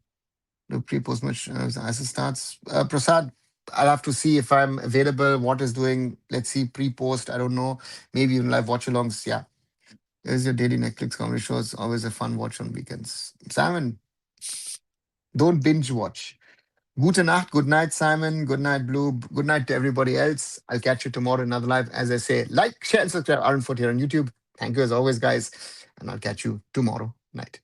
The pre-post much as it starts. Prasad, I'll have to see if I'm available. What is doing? Let's see pre-post. I don't know. Maybe even live watch-alongs. Yeah, there's your daily Netflix comedy shows. Always a fun watch on weekends. Simon, don't binge watch. Gute Nacht, good night, Simon. Good night, Blue. Good night to everybody else. I'll catch you tomorrow in another live. As I say, like, share, and subscribe. Arun Foot here on YouTube. Thank you as always, guys. And I'll catch you tomorrow night.